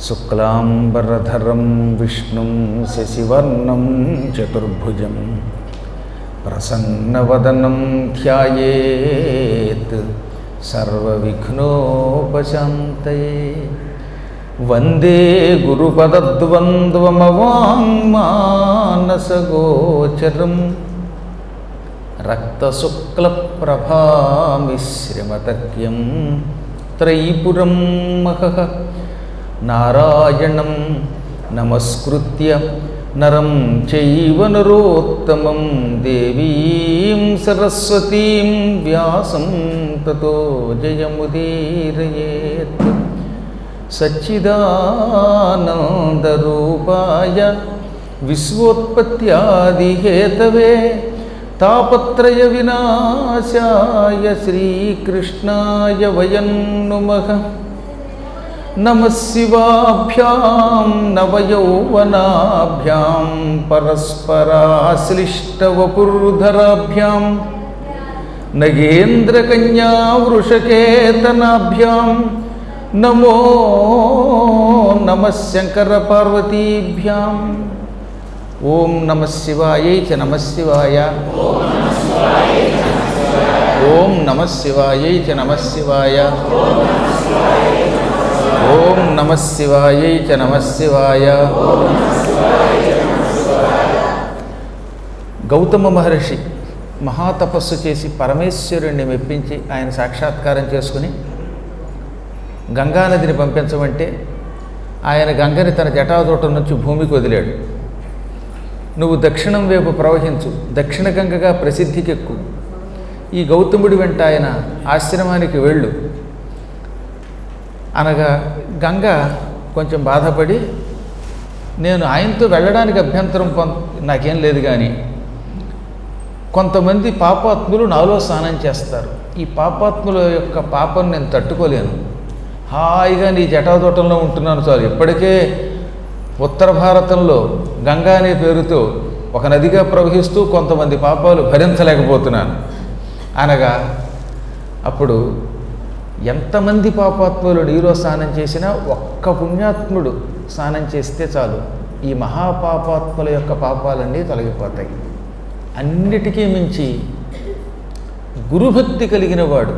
శుక్లాంబరధరం విష్ణుం శశివర్ణం చతుర్భుజం ప్రసన్నవదనం ధ్యాయేత్ సర్వవిఘ్నోపశాంతయే. వందే గురుపదద్వంద్వమవాంగ్మానసగోచరం రక్తశుక్లప్రభామిశ్రమతర్క్యం త్రైపురం మహః. నారాయణం నమస్కృత్య నరం చైవ నరోత్తమం దేవీం సరస్వతీం వ్యాసం తతో జయముదీరయేత్. సచ్చిదానందరూపాయ విశ్వోత్పత్యాదిహేతవే తాపత్రయ వినాశాయ శ్రీకృష్ణాయ వయం నుమః. నమః శివాభ్యాం నవయౌవనాభ్యాం పరస్పరాశ్లిష్టవపుర్ధరాభ్యాం నగేంద్రకన్యా వృషకేతనాభ్యాం నమో నమః శంకరపార్వతీభ్యాం. ఓం నమః శివాయై చ నమః శివాయ. ఓం నమః శివాయై చ నమః శివాయ. ఓం నమః శివాయై చ నమః శివాయ. గౌతమ మహర్షి మహాతపస్సు చేసి పరమేశ్వరుణ్ణి మెప్పించి ఆయన సాక్షాత్కారం చేసుకుని గంగానదిని పంపించమంటే ఆయన గంగని తన జటాజూటం నుంచి భూమికి వదిలాడు. నువ్వు దక్షిణం వైపు ప్రవహించు, దక్షిణ గంగగా ప్రసిద్ధికెక్కు, ఈ గౌతముడి వెంట ఆయన ఆశ్రమానికి వెళ్ళు అనగా గంగ కొంచెం బాధపడి, నేను ఆయనతో వెళ్ళడానికి అభ్యంతరం నాకేం లేదు, కానీ కొంతమంది పాపాత్ములు నాలో స్నానం చేస్తారు, ఈ పాపాత్ముల యొక్క పాపం నేను తట్టుకోలేను, హాయిగా నీ జటాదూటంలో ఉంటున్నాను చాలు. ఇప్పటికే ఉత్తర భారతంలో గంగా అనే పేరుతో ఒక నదిగా ప్రవహిస్తూ కొంతమంది పాపాలు భరించలేకపోతున్నాను అనగా, అప్పుడు ఎంతమంది పాపాత్ములు నీలో స్నానం చేసినా ఒక్క పుణ్యాత్ముడు స్నానం చేస్తే చాలు, ఈ మహాపాపాత్ముల యొక్క పాపాలన్నీ తొలగిపోతాయి. అన్నిటికీ మించి గురుభక్తి కలిగిన వాడు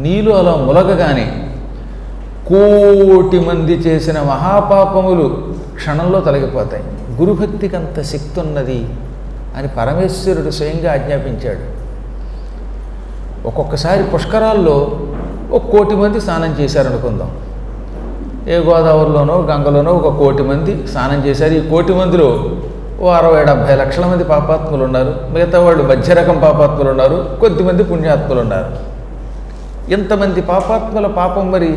నీలో అలా ములగగానే కోటి మంది చేసిన మహాపాపములు క్షణంలో తొలగిపోతాయి. గురుభక్తికి అంత శక్తి ఉన్నది అని పరమేశ్వరుడు స్వయంగా ఆజ్ఞాపించాడు. ఒక్కొక్కసారి పుష్కరాల్లో 1,000,000 మంది స్నానం చేశారనుకుందాం. ఏ గోదావరిలోనో గంగలోనో 1,000,000 మంది స్నానం చేశారు. ఈ 1,000,000 మందిలో 60-70 లక్షల మంది పాపాత్ములు ఉన్నారు, మిగతా వాళ్ళు మధ్య రకం పాపాత్ములు ఉన్నారు, కొద్దిమంది పుణ్యాత్ములు ఉన్నారు. ఇంతమంది పాపాత్ముల పాపం మరి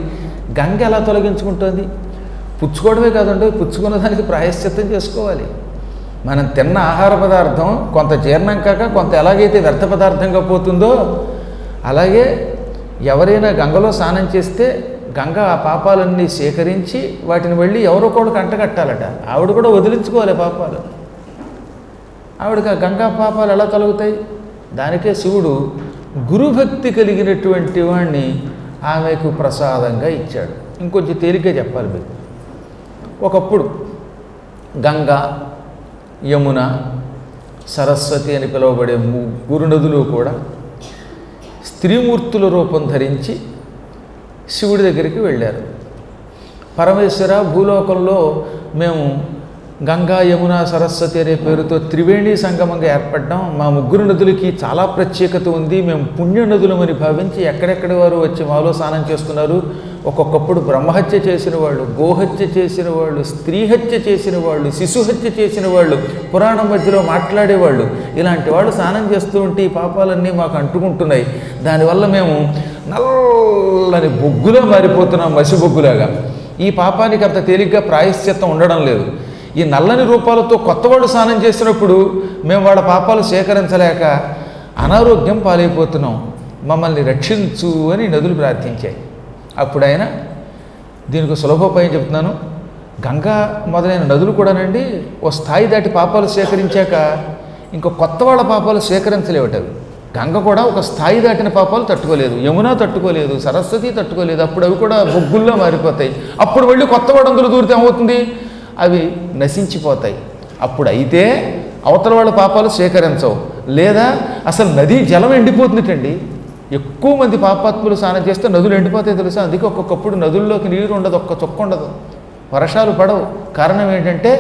గంగ ఎలా తొలగించుకుంటుంది? పుచ్చుకోవడమే కాదండి, పుచ్చుకున్న దానికి ప్రాయశ్చిత్తం చేసుకోవాలి. మనం తిన్న ఆహార పదార్థం కొంత జీర్ణం కాక కొంత ఎలాగైతే వ్యర్థ పదార్థంగా పోతుందో, అలాగే ఎవరైనా గంగలో స్నానం చేస్తే గంగ ఆ పాపాలన్నీ సేకరించి వాటిని వెళ్ళి ఎవరో కూడా కంటగట్టాలట. ఆవిడ కూడా వదిలించుకోవాలి పాపాలు. ఆవిడకి ఆ గంగా పాపాలు ఎలా తొలగుతాయి? దానికే శివుడు గురుభక్తి కలిగినటువంటి వాణ్ణి ఆమెకు ప్రసాదంగా ఇచ్చాడు. ఇంకొంచెం తేలిగ్గా చెప్పాలి మీకు. ఒకప్పుడు గంగా, యమున, సరస్వతి అని పిలువబడే 3 నదులు కూడా స్త్రీమూర్తుల రూపం ధరించి శివుడి దగ్గరికి వెళ్ళారు. పరమేశ్వర, భూలోకంలో మేము గంగా, యమున, సరస్వతి అనే పేరుతో త్రివేణి సంగమంగా ఏర్పడ్డాం. మా 3 నదులకి చాలా ప్రత్యేకత ఉంది. మేము పుణ్య నదులమని భావించి ఎక్కడెక్కడి వారు వచ్చి మాలో స్నానం చేస్తున్నారు. ఒక్కొక్కప్పుడు బ్రహ్మహత్య చేసిన వాళ్ళు, గోహత్య చేసిన వాళ్ళు, స్త్రీహత్య చేసిన వాళ్ళు, శిశుహత్య చేసిన వాళ్ళు, పురాణం మధ్యలో మాట్లాడేవాళ్ళు, ఇలాంటి వాళ్ళు స్నానం చేస్తూ ఉంటే ఈ పాపాలన్నీ మాకు అంటుకుంటున్నాయి. దానివల్ల మేము నల్లని బొగ్గులో మారిపోతున్నాం, మసి బొగ్గులాగా. ఈ పాపానికి అంత తేలిగ్గా ప్రాయశ్చిత్తం ఉండడం లేదు. ఈ నల్లని రూపాలతో కొత్తవాడు స్నానం చేసినప్పుడు మేము వాళ్ళ పాపాలు సేకరించలేక అనారోగ్యం పాలైపోతున్నాం, మమ్మల్ని రక్షించు అని నదులు ప్రార్థించాయి. అప్పుడు ఆయన దీనికి సులభోపాయం చెప్తున్నాను. గంగా మొదలైన నదులు కూడానండి ఓ స్థాయి దాటి పాపాలు సేకరించాక ఇంకో కొత్త వాళ్ళ పాపాలు సేకరించలేవటవి. గంగ కూడా ఒక స్థాయి దాటిన పాపాలు తట్టుకోలేదు, యమున తట్టుకోలేదు, సరస్వతి తట్టుకోలేదు. అప్పుడు అవి కూడా బొగ్గుల్లో మారిపోతాయి. అప్పుడు వెళ్ళి కొత్త వడందులు దూరితే ఏమవుతుంది, అవి నశించిపోతాయి. అప్పుడు అయితే అవతల వాళ్ళ పాపాలు స్వీకరించవు, లేదా అసలు నదీ జలం ఎండిపోతుందిటండి. ఎక్కువ మంది పాపాత్ములు స్నానం చేస్తే నదులు ఎండిపోతాయి తెలుసా. అందుకే ఒక్కొక్కప్పుడు నదుల్లోకి నీరు ఉండదు, ఒక్క చొక్క ఉండదు, వర్షాలు పడవు. కారణం ఏంటంటే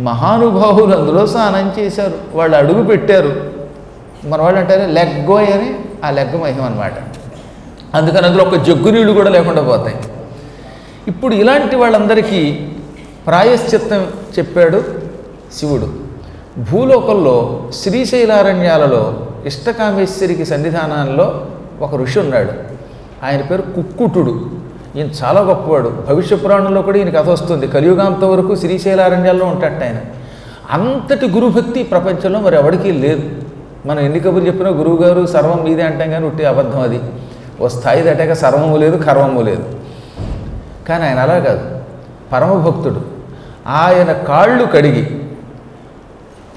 మహానుభావులు అందులో స్నానం చేశారు, వాళ్ళు అడుగు పెట్టారు. మన వాళ్ళు అంటారు లెగ్గోయ్ అని, ఆ లెగ్గ మహిమ అనమాట. అందుకని అందులో ఒక జగ్గు నీళ్ళు కూడా లేకుండా పోతాయి. ఇప్పుడు ఇలాంటి వాళ్ళందరికీ ప్రాయశ్చిత్తం చెప్పాడు శివుడు. భూలోకంలో శ్రీశైలారణ్యాలలో ఇష్టకామేశ్వరికి సన్నిధానంలో ఒక ఋషి ఉన్నాడు. ఆయన పేరు కుక్కుటుడు. ఈయన చాలా గొప్పవాడు. భవిష్య పురాణంలో కూడా ఈయన కథ వస్తుంది. కలియుగాంత వరకు శ్రీశైలారణ్యాల్లో ఉంటాడు ఆయన. అంతటి గురుభక్తి ప్రపంచంలో మరి ఎవరికీ లేదు. మనం ఎన్ని కబుర్లు చెప్పినా గురువుగారు సర్వం మీదే అంటాం, కానీ ఉట్టి అబద్ధం అది. ఓ స్థాయి దాటాక సర్వము లేదు, కర్మము లేదు. కానీ ఆయన అలా కాదు, పరమభక్తుడు. ఆయన కాళ్ళు కడిగి,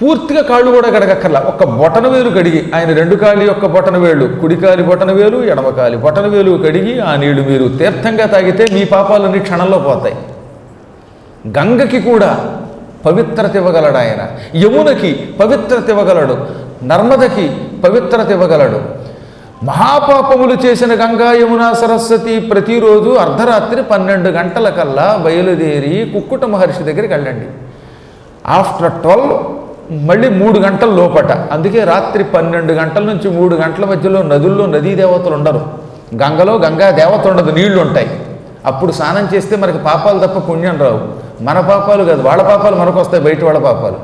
పూర్తిగా కాళ్ళు కూడా కడగక్కర్లా, ఒక్క బొటన వేలు కడిగి, ఆయన రెండు కాలి యొక్క బొటన వేళ్ళు, కుడికాలి బొటన వేలు, ఎడమకాలి బొటన వేలు కడిగి ఆ నీళ్లు మీరు తీర్థంగా తాగితే మీ పాపాలన్నీ క్షణంలో పోతాయి. గంగకి కూడా పవిత్రత ఇవ్వగలడు ఆయన, యమునకి పవిత్రత ఇవ్వగలడు, నర్మదకి పవిత్రత ఇవ్వగలడు. మహాపాపములు చేసిన గంగా యమున సరస్వతి ప్రతిరోజు అర్ధరాత్రి 12 గంటల కల్లా బయలుదేరి కుక్కుట మహర్షి దగ్గరికి వెళ్ళండి. ఆఫ్టర్ 12 మళ్ళీ 3 గంటల లోపట. అందుకే రాత్రి 12 గంటల నుంచి 3 గంటల మధ్యలో నదుల్లో నదీ దేవతలు ఉండరు, గంగలో గంగా దేవత ఉండదు, నీళ్లు ఉంటాయి. అప్పుడు స్నానం చేస్తే మనకి పాపాలు తప్ప పుణ్యం రావు. మన పాపాలు కాదు, వాళ్ళ పాపాలు మనకు వస్తాయి, బయట వాళ్ళ పాపాలు.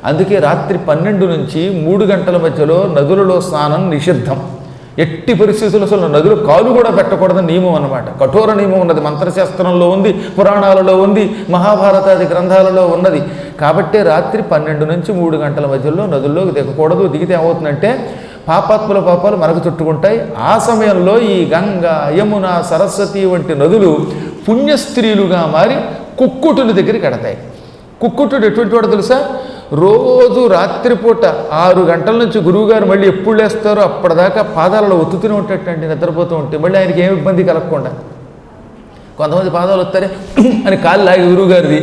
అందుకే రాత్రి 12 నుంచి 3 గంటల మధ్యలో నదులలో స్నానం నిషిద్ధం. ఎట్టి పరిస్థితులు అసలు నదులు కాలు కూడా పెట్టకూడదని నియమం అన్నమాట. కఠోర నియమం ఉన్నది, మంత్రశాస్త్రంలో ఉంది, పురాణాలలో ఉంది, మహాభారతాది గ్రంథాలలో ఉన్నది. కాబట్టే రాత్రి 12 నుంచి 3 గంటల మధ్యలో నదుల్లోకి దిగకూడదు. దిగితే ఏమవుతుందంటే పాపాత్ముల పాపాలు మనకు చుట్టుకుంటాయి. ఆ సమయంలో ఈ గంగా యమున సరస్వతి వంటి నదులు పుణ్యస్త్రీలుగా మారి కుక్కుటుని దగ్గరికి కడతాయి. కుక్కుటుడు ఎటువంటి వాడు తెలుసా, రోజు రాత్రిపూట 6 గంటల నుంచి గురువుగారు మళ్ళీ ఎప్పుడు లేస్తారో అప్పటిదాకా పాదాలలో ఒత్తుతూనే ఉంటాడండి, నిద్రపోతూ ఉంటే. మళ్ళీ ఆయనకి ఏమి ఇబ్బంది కలగకుండా. కొంతమంది పాదాలు వస్తారే అని కాళ్ళు లాగి గురువుగారిది,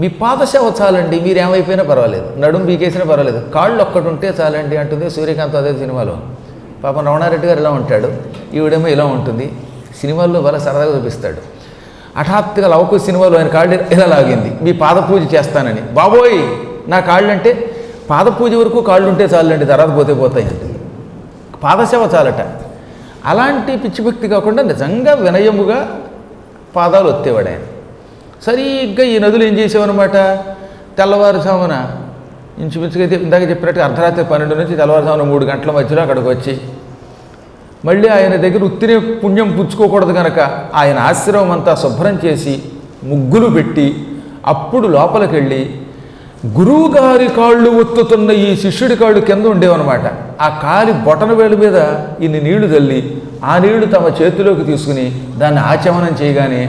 మీ పాదసేవ చాలండి, మీరు ఏమైపోయినా పర్వాలేదు, నడుము బీకేసినా పర్వాలేదు, కాళ్ళు ఒక్కటి ఉంటే చాలండి అంటుంది సూర్యకాంత్ అదే సినిమాలో. పాపం రమణారెడ్డి గారు ఇలా ఉంటాడు, ఈవిడేమో ఇలా ఉంటుంది. సినిమాల్లో బాగా సరదాగా చూపిస్తాడు. హఠాత్తుగా లవకు సినిమాలో ఆయన కాళ్ళు ఇలా లాగింది, మీ పాద పూజ చేస్తానని. బాబోయ్ నా కాళ్ళు అంటే, పాద పూజ వరకు కాళ్ళు ఉంటే చాలండి, తర్వాత పోతాయి అంటే. పాదసేవ చాలట. అలాంటి పిచ్చిభక్తి కాకుండా నిజంగా వినయముగా పాదాలు ఒత్తేవాడు ఆయన. సరిగ్గా ఈ నదులు ఏం చేసేవన్నమాట, తెల్లవారుజామున ఇంచుమించుగా ఇందాక చెప్పినట్టు అర్ధరాత్రి 12 నుంచి తెల్లవారుజామున 3 గంటల మధ్యలో అక్కడికి వచ్చి మళ్ళీ ఆయన దగ్గర ఉత్తినే పుణ్యం పుచ్చుకోకూడదు కనుక ఆయన ఆశ్రమం అంతా శుభ్రం చేసి ముగ్గులు పెట్టి అప్పుడు లోపలికి వెళ్ళి గురువుగారి కాళ్ళు ఒత్తుతున్న ఈ శిష్యుడి కాళ్ళు కింద ఉండేవన్నమాట. ఆ కాలి బొటన వేలు మీద ఇన్ని నీళ్లు తల్లి ఆ నీళ్లు తమ చేతిలోకి తీసుకుని దాన్ని ఆచమనం చేయగానే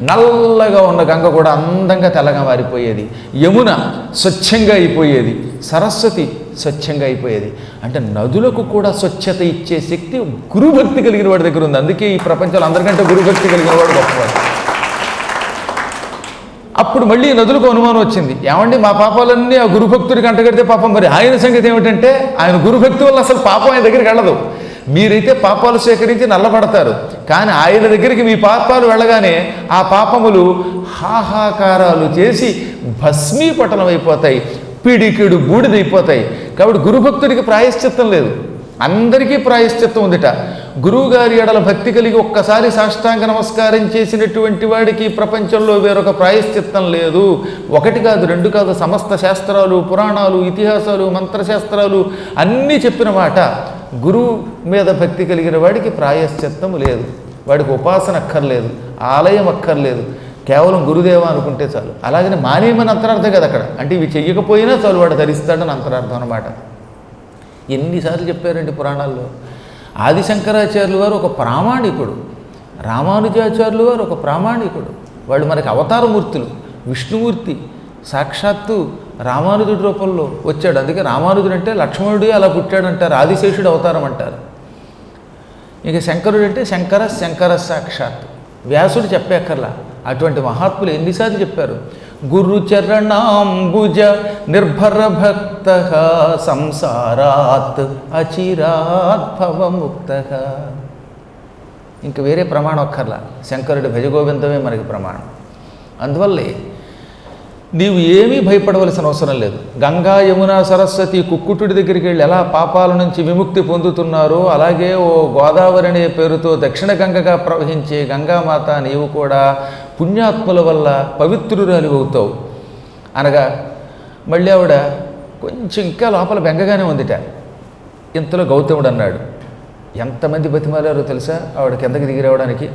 నల్లగా ఉన్న గంగ కూడా అందంగా తెల్లగా మారిపోయేది, యమున స్వచ్ఛంగా అయిపోయేది, సరస్వతి స్వచ్ఛంగా అయిపోయేది. అంటే నదులకు కూడా స్వచ్ఛత ఇచ్చే శక్తి గురుభక్తి కలిగిన వాడి దగ్గర ఉంది. అందుకే ఈ ప్రపంచంలో అందరికంటే గురుభక్తి కలిగిన వాడు గొప్పవాడు. అప్పుడు మళ్ళీ నదులకు అనుమానం వచ్చింది, ఏమండి మా పాపాలన్నీ ఆ గురుభక్తుడికి అంటగడితే పాపం, మరి ఆయన సంగతి ఏమిటంటే ఆయన గురుభక్తి వల్ల అసలు పాపం ఆయన దగ్గరికి వెళ్ళదు. మీరైతే పాపాలు సేకరించి నల్లబడతారు, కానీ ఆయన దగ్గరికి మీ పాపాలు వెళ్ళగానే ఆ పాపములు హాహాకారాలు చేసి భస్మీపటనం అయిపోతాయి, పిడికిడు బూడిదైపోతాయి. కాబట్టి గురుభక్తుడికి ప్రాయశ్చిత్తం లేదు, అందరికీ ప్రాయశ్చిత్తం ఉందిట. గురువుగారి ఎడల భక్తి కలిగి ఒక్కసారి సాష్టాంగ నమస్కారం చేసినటువంటి వాడికి ప్రపంచంలో వేరొక ప్రాయశ్చిత్తం లేదు. 1 కాదు 2 కాదు, సమస్త శాస్త్రాలు, పురాణాలు, ఇతిహాసాలు, మంత్రశాస్త్రాలు అన్నీ చెప్పిన మాట. గురువు మీద భక్తి కలిగిన వాడికి ప్రాయశ్చిత్తం లేదు, వాడికి ఉపాసన అక్కర్లేదు, ఆలయం అక్కర్లేదు, కేవలం గురుదేవ అనుకుంటే చాలు. అలాగని మానేయమని అంతరార్థం కదా అక్కడ, అంటే ఇవి చెయ్యకపోయినా చాలు వాడు ధరిస్తాడని అంతరార్థం అన్నమాట. ఎన్నిసార్లు చెప్పారండి పురాణాల్లో. ఆదిశంకరాచార్యులు వారు ఒక ప్రామాణికుడు, రామానుజాచార్యులు వారు ఒక ప్రామాణికుడు. వాళ్ళు మనకి అవతారమూర్తులు. విష్ణుమూర్తి, సాక్షాత్తు రామానుజుడి రూపంలో వచ్చాడు. అందుకే రామానుజుడు అంటే లక్ష్మణుడు అలా పుట్టాడంటారు, ఆదిశేషుడు అవతారం అంటారు. ఇక శంకరుడు అంటే శంకర సాక్షాత్. వ్యాసుడు చెప్పేక్కర్లా, అటువంటి మహాత్ములు ఎన్నిసార్లు చెప్పారు. గురు చరణాంబుజ నిర్భర భక్త సంసారాత్ అచిరాత్ భవముక్త. ఇంక వేరే ప్రమాణం అక్కర్లా, శంకరుడి భజగోవిందమే మనకి ప్రమాణం. అందువల్లే నీవు ఏమీ భయపడవలసిన అవసరం లేదు. గంగా యమున సరస్వతి కుక్కుటుడి దగ్గరికి వెళ్ళి ఎలా పాపాల నుంచి విముక్తి పొందుతున్నారో అలాగే ఓ గోదావరి అనే పేరుతో దక్షిణ గంగగా ప్రవహించే గంగామాత నీవు కూడా పుణ్యాత్ముల వల్ల పవిత్రురాలి అవుతావు అనగా మళ్ళీ ఆవిడ కొంచెం ఇంకా లోపల బెంగగానే ఉందిట. ఇంతలో గౌతముడు అన్నాడు, ఎంతమంది బతిమాలారో తెలుసా ఆవిడ కిందకి దిగి రావడానికి.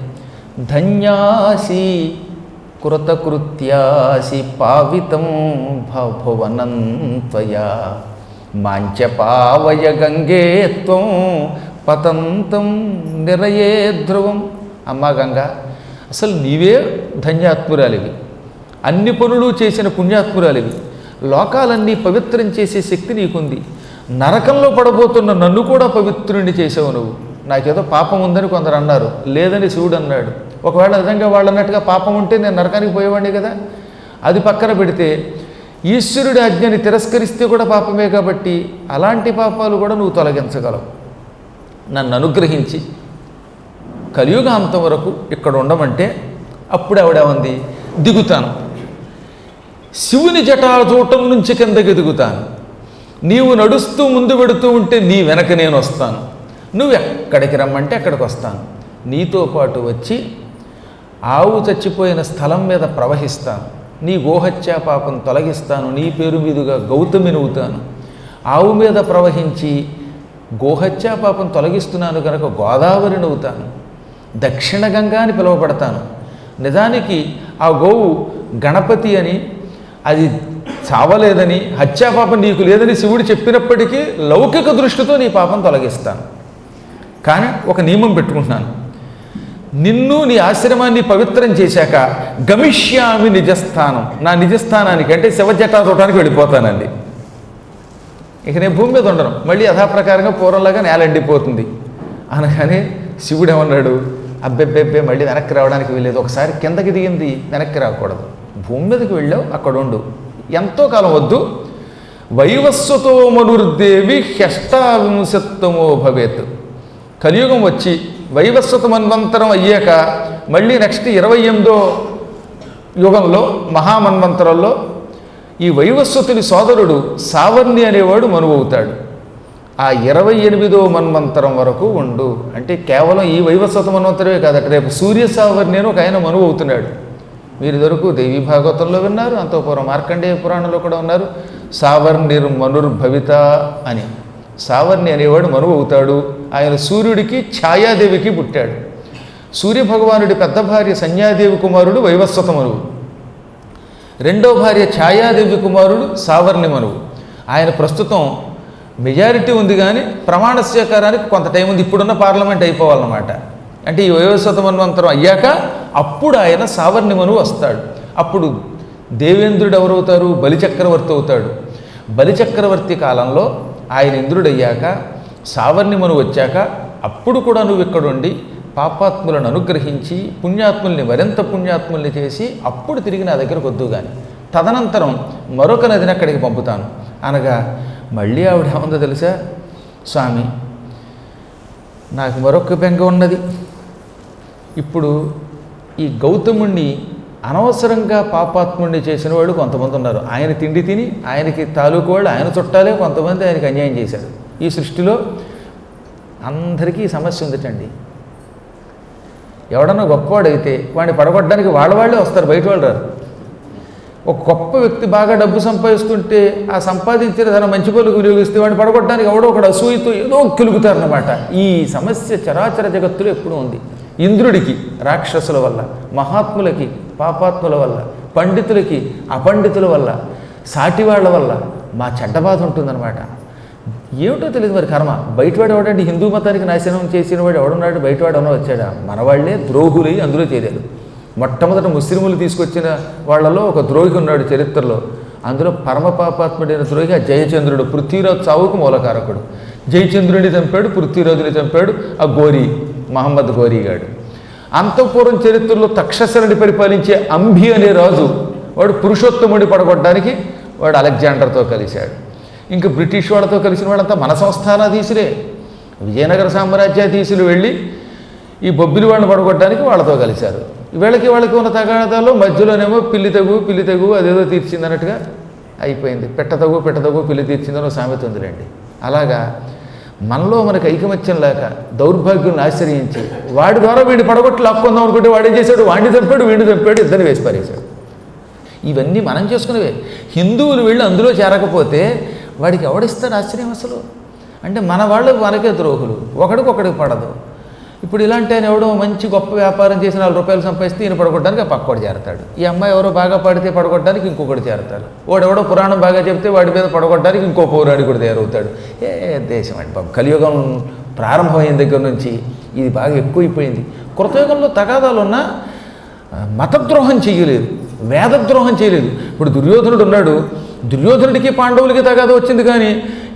ధన్యాసి కృతకృత్యాసి పావితం భువనంత్వయా మాంచ పావయ గంగే త్వం పతంతం నిరయే ధ్రువం. అమ్మా గంగా, అసలు నీవే ధన్యాత్మురాలివి, అన్ని పనులు చేసిన పుణ్యాత్మురాలివి, లోకాలన్నీ పవిత్రం చేసే శక్తి నీకుంది. నరకంలో పడబోతున్న నన్ను కూడా పవిత్రుణ్ణి చేసావు నువ్వు. నాకేదో పాపం ఉందని కొందరు అన్నారు, లేదని శివుడు అన్నాడు. ఒకవేళ నిజంగా వాళ్ళు అన్నట్టుగా పాపం ఉంటే నేను నరకానికి పోయేవాడిని కదా. అది పక్కన పెడితే ఈశ్వరుడి ఆజ్ఞని తిరస్కరిస్తే కూడా పాపమే కాబట్టి అలాంటి పాపాలు కూడా నువ్వు తొలగించగలవు. నన్ను అనుగ్రహించి కలియుగాంతం వరకు ఇక్కడ ఉండమంటే అప్పుడు ఆవిడేమంది, దిగుతాను, శివుని జటాజూటం నుంచి కిందకి దిగుతాను, నీవు నడుస్తూ ముందు పెడుతూ ఉంటే నీ వెనక నేను వస్తాను, నువ్వు ఎక్కడికి రమ్మంటే అక్కడికి వస్తాను, నీతో పాటు వచ్చి ఆవు చచ్చిపోయిన స్థలం మీద ప్రవహిస్తాను, నీ గోహత్యా పాపం తొలగిస్తాను, నీ పేరు మీదుగా గౌతమినవుతాను, ఆవు మీద ప్రవహించి గోహత్యా పాపం తొలగిస్తున్నాను కనుక గోదావరినవుతాను, దక్షిణ గంగా అని పిలువబడతాను. నిజానికి ఆ గోవు గణపతి అని, అది చావలేదని, హత్యాపాపం నీకు లేదని శివుడు చెప్పినప్పటికీ లౌకిక దృష్టితో నీ పాపం తొలగిస్తాను. కానీ ఒక నియమం పెట్టుకుంటున్నాను, నిన్ను నీ ఆశ్రమాన్ని పవిత్రం చేశాక గమిష్యామి నిజస్థానం, నా నిజస్థానానికి అంటే శివజటా చూడటానికి వెళ్ళిపోతానండి. ఇక నేను భూమి మీద ఉండను, మళ్ళీ యథాప్రకారంగా పూర్వంలాగా నేల ఎండిపోతుంది అనగానే శివుడు ఏమన్నాడు, అబ్బెబ్బెబ్బే మళ్ళీ వెనక్కి రావడానికి వెళ్ళేది, ఒకసారి కిందకి దిగింది వెనక్కి రాకూడదు, భూమి మీదకి వెళ్ళావు అక్కడ ఉండు, ఎంతో కాలం వద్దు, వైవస్వతో మనుర్దేవి హ్యష్టావింశత్తమో భవేత్. కలియుగం వచ్చి వైవస్వత మన్వంతరం అయ్యాక మళ్ళీ నెక్స్ట్ 28వ యుగంలో మహామన్వంతరంలో ఈ వైవస్వతుని సోదరుడు సావర్ణి అనేవాడు మనువవుతాడు. ఆ 28వ మన్వంతరం వరకు ఉండు అంటే కేవలం ఈ వైవస్వత మన్వంతరమే కాదట, రేపు సూర్య సావర్ణి అని ఒక ఆయన మనువు అవుతున్నాడు. మీరు దొరకు దేవీ భాగవతంలో విన్నారు, అంతఃపురం మార్కండేయ పురాణంలో కూడా ఉన్నారు. సావర్ణిర్మనుర్భవిత అని సావర్ణి అనేవాడు మనువు అవుతాడు. ఆయన సూర్యుడికి ఛాయాదేవికి పుట్టాడు. సూర్యభగవానుడి పెద్ద భార్య సంధ్యాదేవి కుమారుడు వైవస్వత మనువు, రెండో భార్య ఛాయాదేవి కుమారుడు సావర్ణి మనువు. ఆయన ప్రస్తుతం మెజారిటీ ఉంది కానీ ప్రమాణ స్వీకారానికి కొంత టైం ఉంది, ఇప్పుడున్న పార్లమెంట్ అయిపోవాలన్నమాట. అంటే ఈ వైవస్వత మన్వంతరం అయ్యాక అప్పుడు ఆయన సావర్ణి మనువు వస్తాడు. అప్పుడు దేవేంద్రుడు ఎవరవుతారు, బలిచక్రవర్తి అవుతాడు. బలిచక్రవర్తి కాలంలో ఆయన ఇంద్రుడయ్యాక సావర్ణి మనువు వచ్చాక అప్పుడు కూడా నువ్వు ఇక్కడుండి పాపాత్ములను అనుగ్రహించి పుణ్యాత్ముల్ని మరింత పుణ్యాత్ముల్ని చేసి అప్పుడు తిరిగి నా దగ్గరకు వద్దు కానీ తదనంతరం మరొక నదిని అక్కడికి పంపుతాను అనగా మళ్ళీ ఆవిడ ఏముందో తెలుసా, స్వామి నాకు మరొక బెంగ ఉన్నది, ఇప్పుడు ఈ గౌతముణ్ణి అనవసరంగా పాపాత్ముడిని చేసిన వాళ్ళు కొంతమంది ఉన్నారు. ఆయన తిండి తిని ఆయనకి తాలూకు వాళ్ళు ఆయన చుట్టాలే కొంతమంది ఆయనకి అన్యాయం చేశారు. ఈ సృష్టిలో అందరికీ ఈ సమస్య ఉందటండి. ఎవడన్నా గొప్పవాడైతే వాడిని పడగొట్టడానికి వాళ్ళే వస్తారు, బయట వాళ్ళు రారు. ఒక గొప్ప వ్యక్తి బాగా డబ్బు సంపాదిస్తుంటే ఆ సంపాదించిన తన మంచి పనులకు వినియోగిస్తే వాడిని పడగొట్టడానికి ఎవడో ఒకడు అసూయతో ఏదో కెలుగుతారన్నమాట. ఈ సమస్య చరాచర జగత్తులో ఎప్పుడూ ఉంది. ఇంద్రుడికి రాక్షసుల వల్ల, మహాత్ములకి పాపాత్ముల వల్ల, పండితులకి అపండితుల వల్ల, సాటివాళ్ల వల్ల మా చెడ్డ బాధ ఉంటుందన్నమాట. ఏమిటో తెలియదు మరి కర్మ. బయటవాడు ఎవడంటే హిందూ మతానికి నాశనం చేసిన వాడు ఎవడున్నాడు, బయటవాడు ఎవడో వచ్చాడా? మనవాళ్లే ద్రోహులై అందులో చేరారు. మొట్టమొదట ముస్లింలు తీసుకొచ్చిన వాళ్ళలో ఒక ద్రోహి ఉన్నాడు చరిత్రలో, అందులో పరమపాపాత్ముడైన ద్రోహి ఆ జయచంద్రుడు, పృథ్వీరాజు చావుకు మూలకారకుడు. జయచంద్రుడిని చంపాడు, పృథ్వీరాజుని చంపాడు ఆ గోరీ, మహమ్మద్ గోరీగాడు. అంతఃపురం చరిత్రలో తక్షశిలని పరిపాలించే అంబి అనే రాజు, వాడు పురుషోత్తముడి పడగొట్టడానికి వాడు అలెగ్జాండర్తో కలిశాడు. ఇంకా బ్రిటిష్ వాళ్ళతో కలిసిన వాళ్ళంతా మన సంస్థానాధీశులే. విజయనగర సామ్రాజ్యాధీశులు వెళ్ళి ఈ బొబ్బిలి వాళ్ళని పడగొట్టడానికి వాళ్ళతో కలిశారు. వాళ్ళకి ఉన్న తగాదాల్లో మధ్యలోనేమో పిల్లి తెగు అదేదో తీర్చింది అన్నట్టుగా అయిపోయింది. పెట్టతగు పిల్లి తీర్చిందని ఒక సామెత ఉందిలేండి. అలాగా మనలో మనకు ఐకమత్యం లేక దౌర్భాగ్యులను ఆశ్రయించి వాడి ద్వారా వీడిని పడగొట్టి లాక్కుందాం అనుకుంటే వాడేం చేశాడు, వాడిని చంపాడు, వీడిని చంపాడు, ఇద్దరిని వేసి పారేశాడు. ఇవన్నీ మనం చేసుకునేవే. హిందువులు వెళ్ళి అందులో చేరకపోతే వాడికి ఎవడిస్తాడు ఆశ్రయం అసలు? అంటే మన వాళ్ళు మనకే ద్రోహులు, ఒకడికొకడికి పడదు. ఇప్పుడు ఇలాంటి ఆయన ఎవడో మంచి గొప్ప వ్యాపారం చేసి 4 రూపాయలు సంపాదిస్తే ఈయన పడగొట్టడానికి ఆ పక్కోడు చేరతాడు. ఈ అమ్మాయి ఎవరో బాగా పాడితే పడగొట్టడానికి ఇంకొకటి చేరతాడు. వాడెవడో పురాణం బాగా చెప్తే వాడి మీద పడగొట్టడానికి ఇంకో పౌరాణికుడు తయారవుతాడు. దేశం అండి బాబు, కలియుగం ప్రారంభమైన దగ్గర నుంచి ఇది బాగా ఎక్కువైపోయింది. కృతయుగంలో తగాదాలున్నా మతద్రోహం చేయలేదు, వేదద్రోహం చేయలేదు. ఇప్పుడు దుర్యోధనుడు ఉన్నాడు, దుర్యోధనుడికి పాండవులకి తగాదా వచ్చింది, కానీ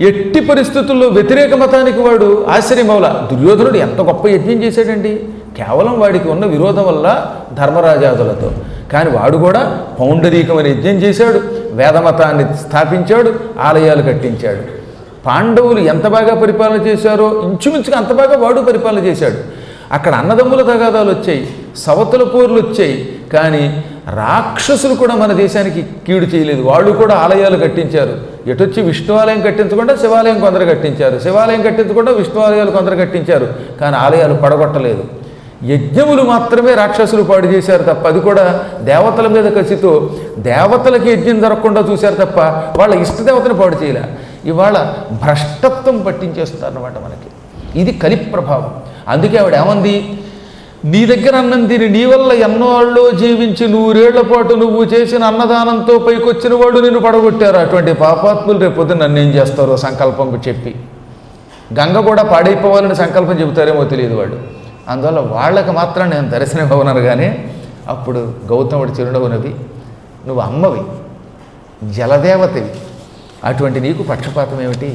ఎట్టి పరిస్థితుల్లో వ్యతిరేక మతానికి వాడు ఆశ్రయం అవలా. దుర్యోధనుడు ఎంత గొప్ప యజ్ఞం చేశాడండి, కేవలం వాడికి ఉన్న విరోధం వల్ల ధర్మరాజాదులతో. కానీ వాడు కూడా పౌండరీకం అనే యజ్ఞం చేశాడు, వేదమతాన్ని స్థాపించాడు, ఆలయాలు కట్టించాడు. పాండవులు ఎంత బాగా పరిపాలన చేశారో ఇంచుమించుగా అంత బాగా వాడు పరిపాలన చేశాడు. అక్కడ అన్నదమ్ముల తగాదాలు వచ్చాయి, సవతుల పోర్లు వచ్చాయి, కానీ రాక్షసులు కూడా మన దేశానికి కీడు చేయలేదు. వాళ్ళు కూడా ఆలయాలు కట్టించారు. ఎటొచ్చి విష్ణు ఆలయం కట్టించకుండా శివాలయం కొందరు కట్టించారు, శివాలయం కట్టించకుండా విష్ణు ఆలయాలు కొందరు కట్టించారు, కానీ ఆలయాలు పడగొట్టలేదు. యజ్ఞములు మాత్రమే రాక్షసులు పాడు చేశారు తప్ప, అది కూడా దేవతల మీద కసితో దేవతలకి యజ్ఞం జరగకుండా చూశారు తప్ప వాళ్ళ ఇష్టదేవతను పాడు చేయలే. ఇవాళ భ్రష్టత్వం పట్టించేస్తారన్నమాట మనకి. ఇది కలి ప్రభావం. అందుకే ఆవిడ ఏమంది, నీ దగ్గర అన్నం తిని నీ వల్ల ఎన్నోళ్ళు జీవించి 100 ఏళ్ల పాటు నువ్వు చేసిన అన్నదానంతో పైకొచ్చిన వాడు నిన్ను పడగొట్టారు. అటువంటి పాపాత్ములు రేపొద్దు నన్ను ఏం చేస్తారో సంకల్పం చెప్పి గంగ కూడా పాడైపోవాలని సంకల్పం చెబుతారేమో తెలియదు వాళ్ళు. అందువల్ల వాళ్ళకి మాత్రం నేను దర్శనం అవునాను. కానీ అప్పుడు గౌతముడి చిరునవ్వు నవ్వి, నువ్వు అమ్మవి, జలదేవతవి, అటువంటి నీకు పక్షపాతం ఏమిటి?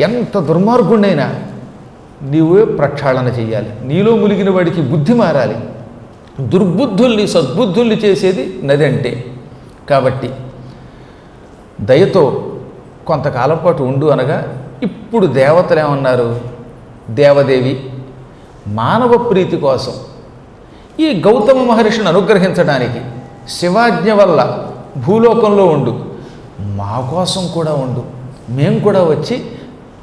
ఎంత దుర్మార్గుణ్ణైనా నీవే ప్రక్షాళన చెయ్యాలి. నీలో ములిగిన వాడికి బుద్ధి మారాలి. దుర్బుద్ధుల్ని సద్బుద్ధుల్ని చేసేది నది అంటే. కాబట్టి దయతో కొంతకాలం పాటు ఉండు అనగా, ఇప్పుడు దేవతలు ఏమన్నారు, దేవదేవి మానవ ప్రీతి కోసం ఈ గౌతమ మహర్షిని అనుగ్రహించడానికి శివాజ్ఞ వల్ల భూలోకంలో ఉండు, మా కోసం కూడా ఉండు, మేము కూడా వచ్చి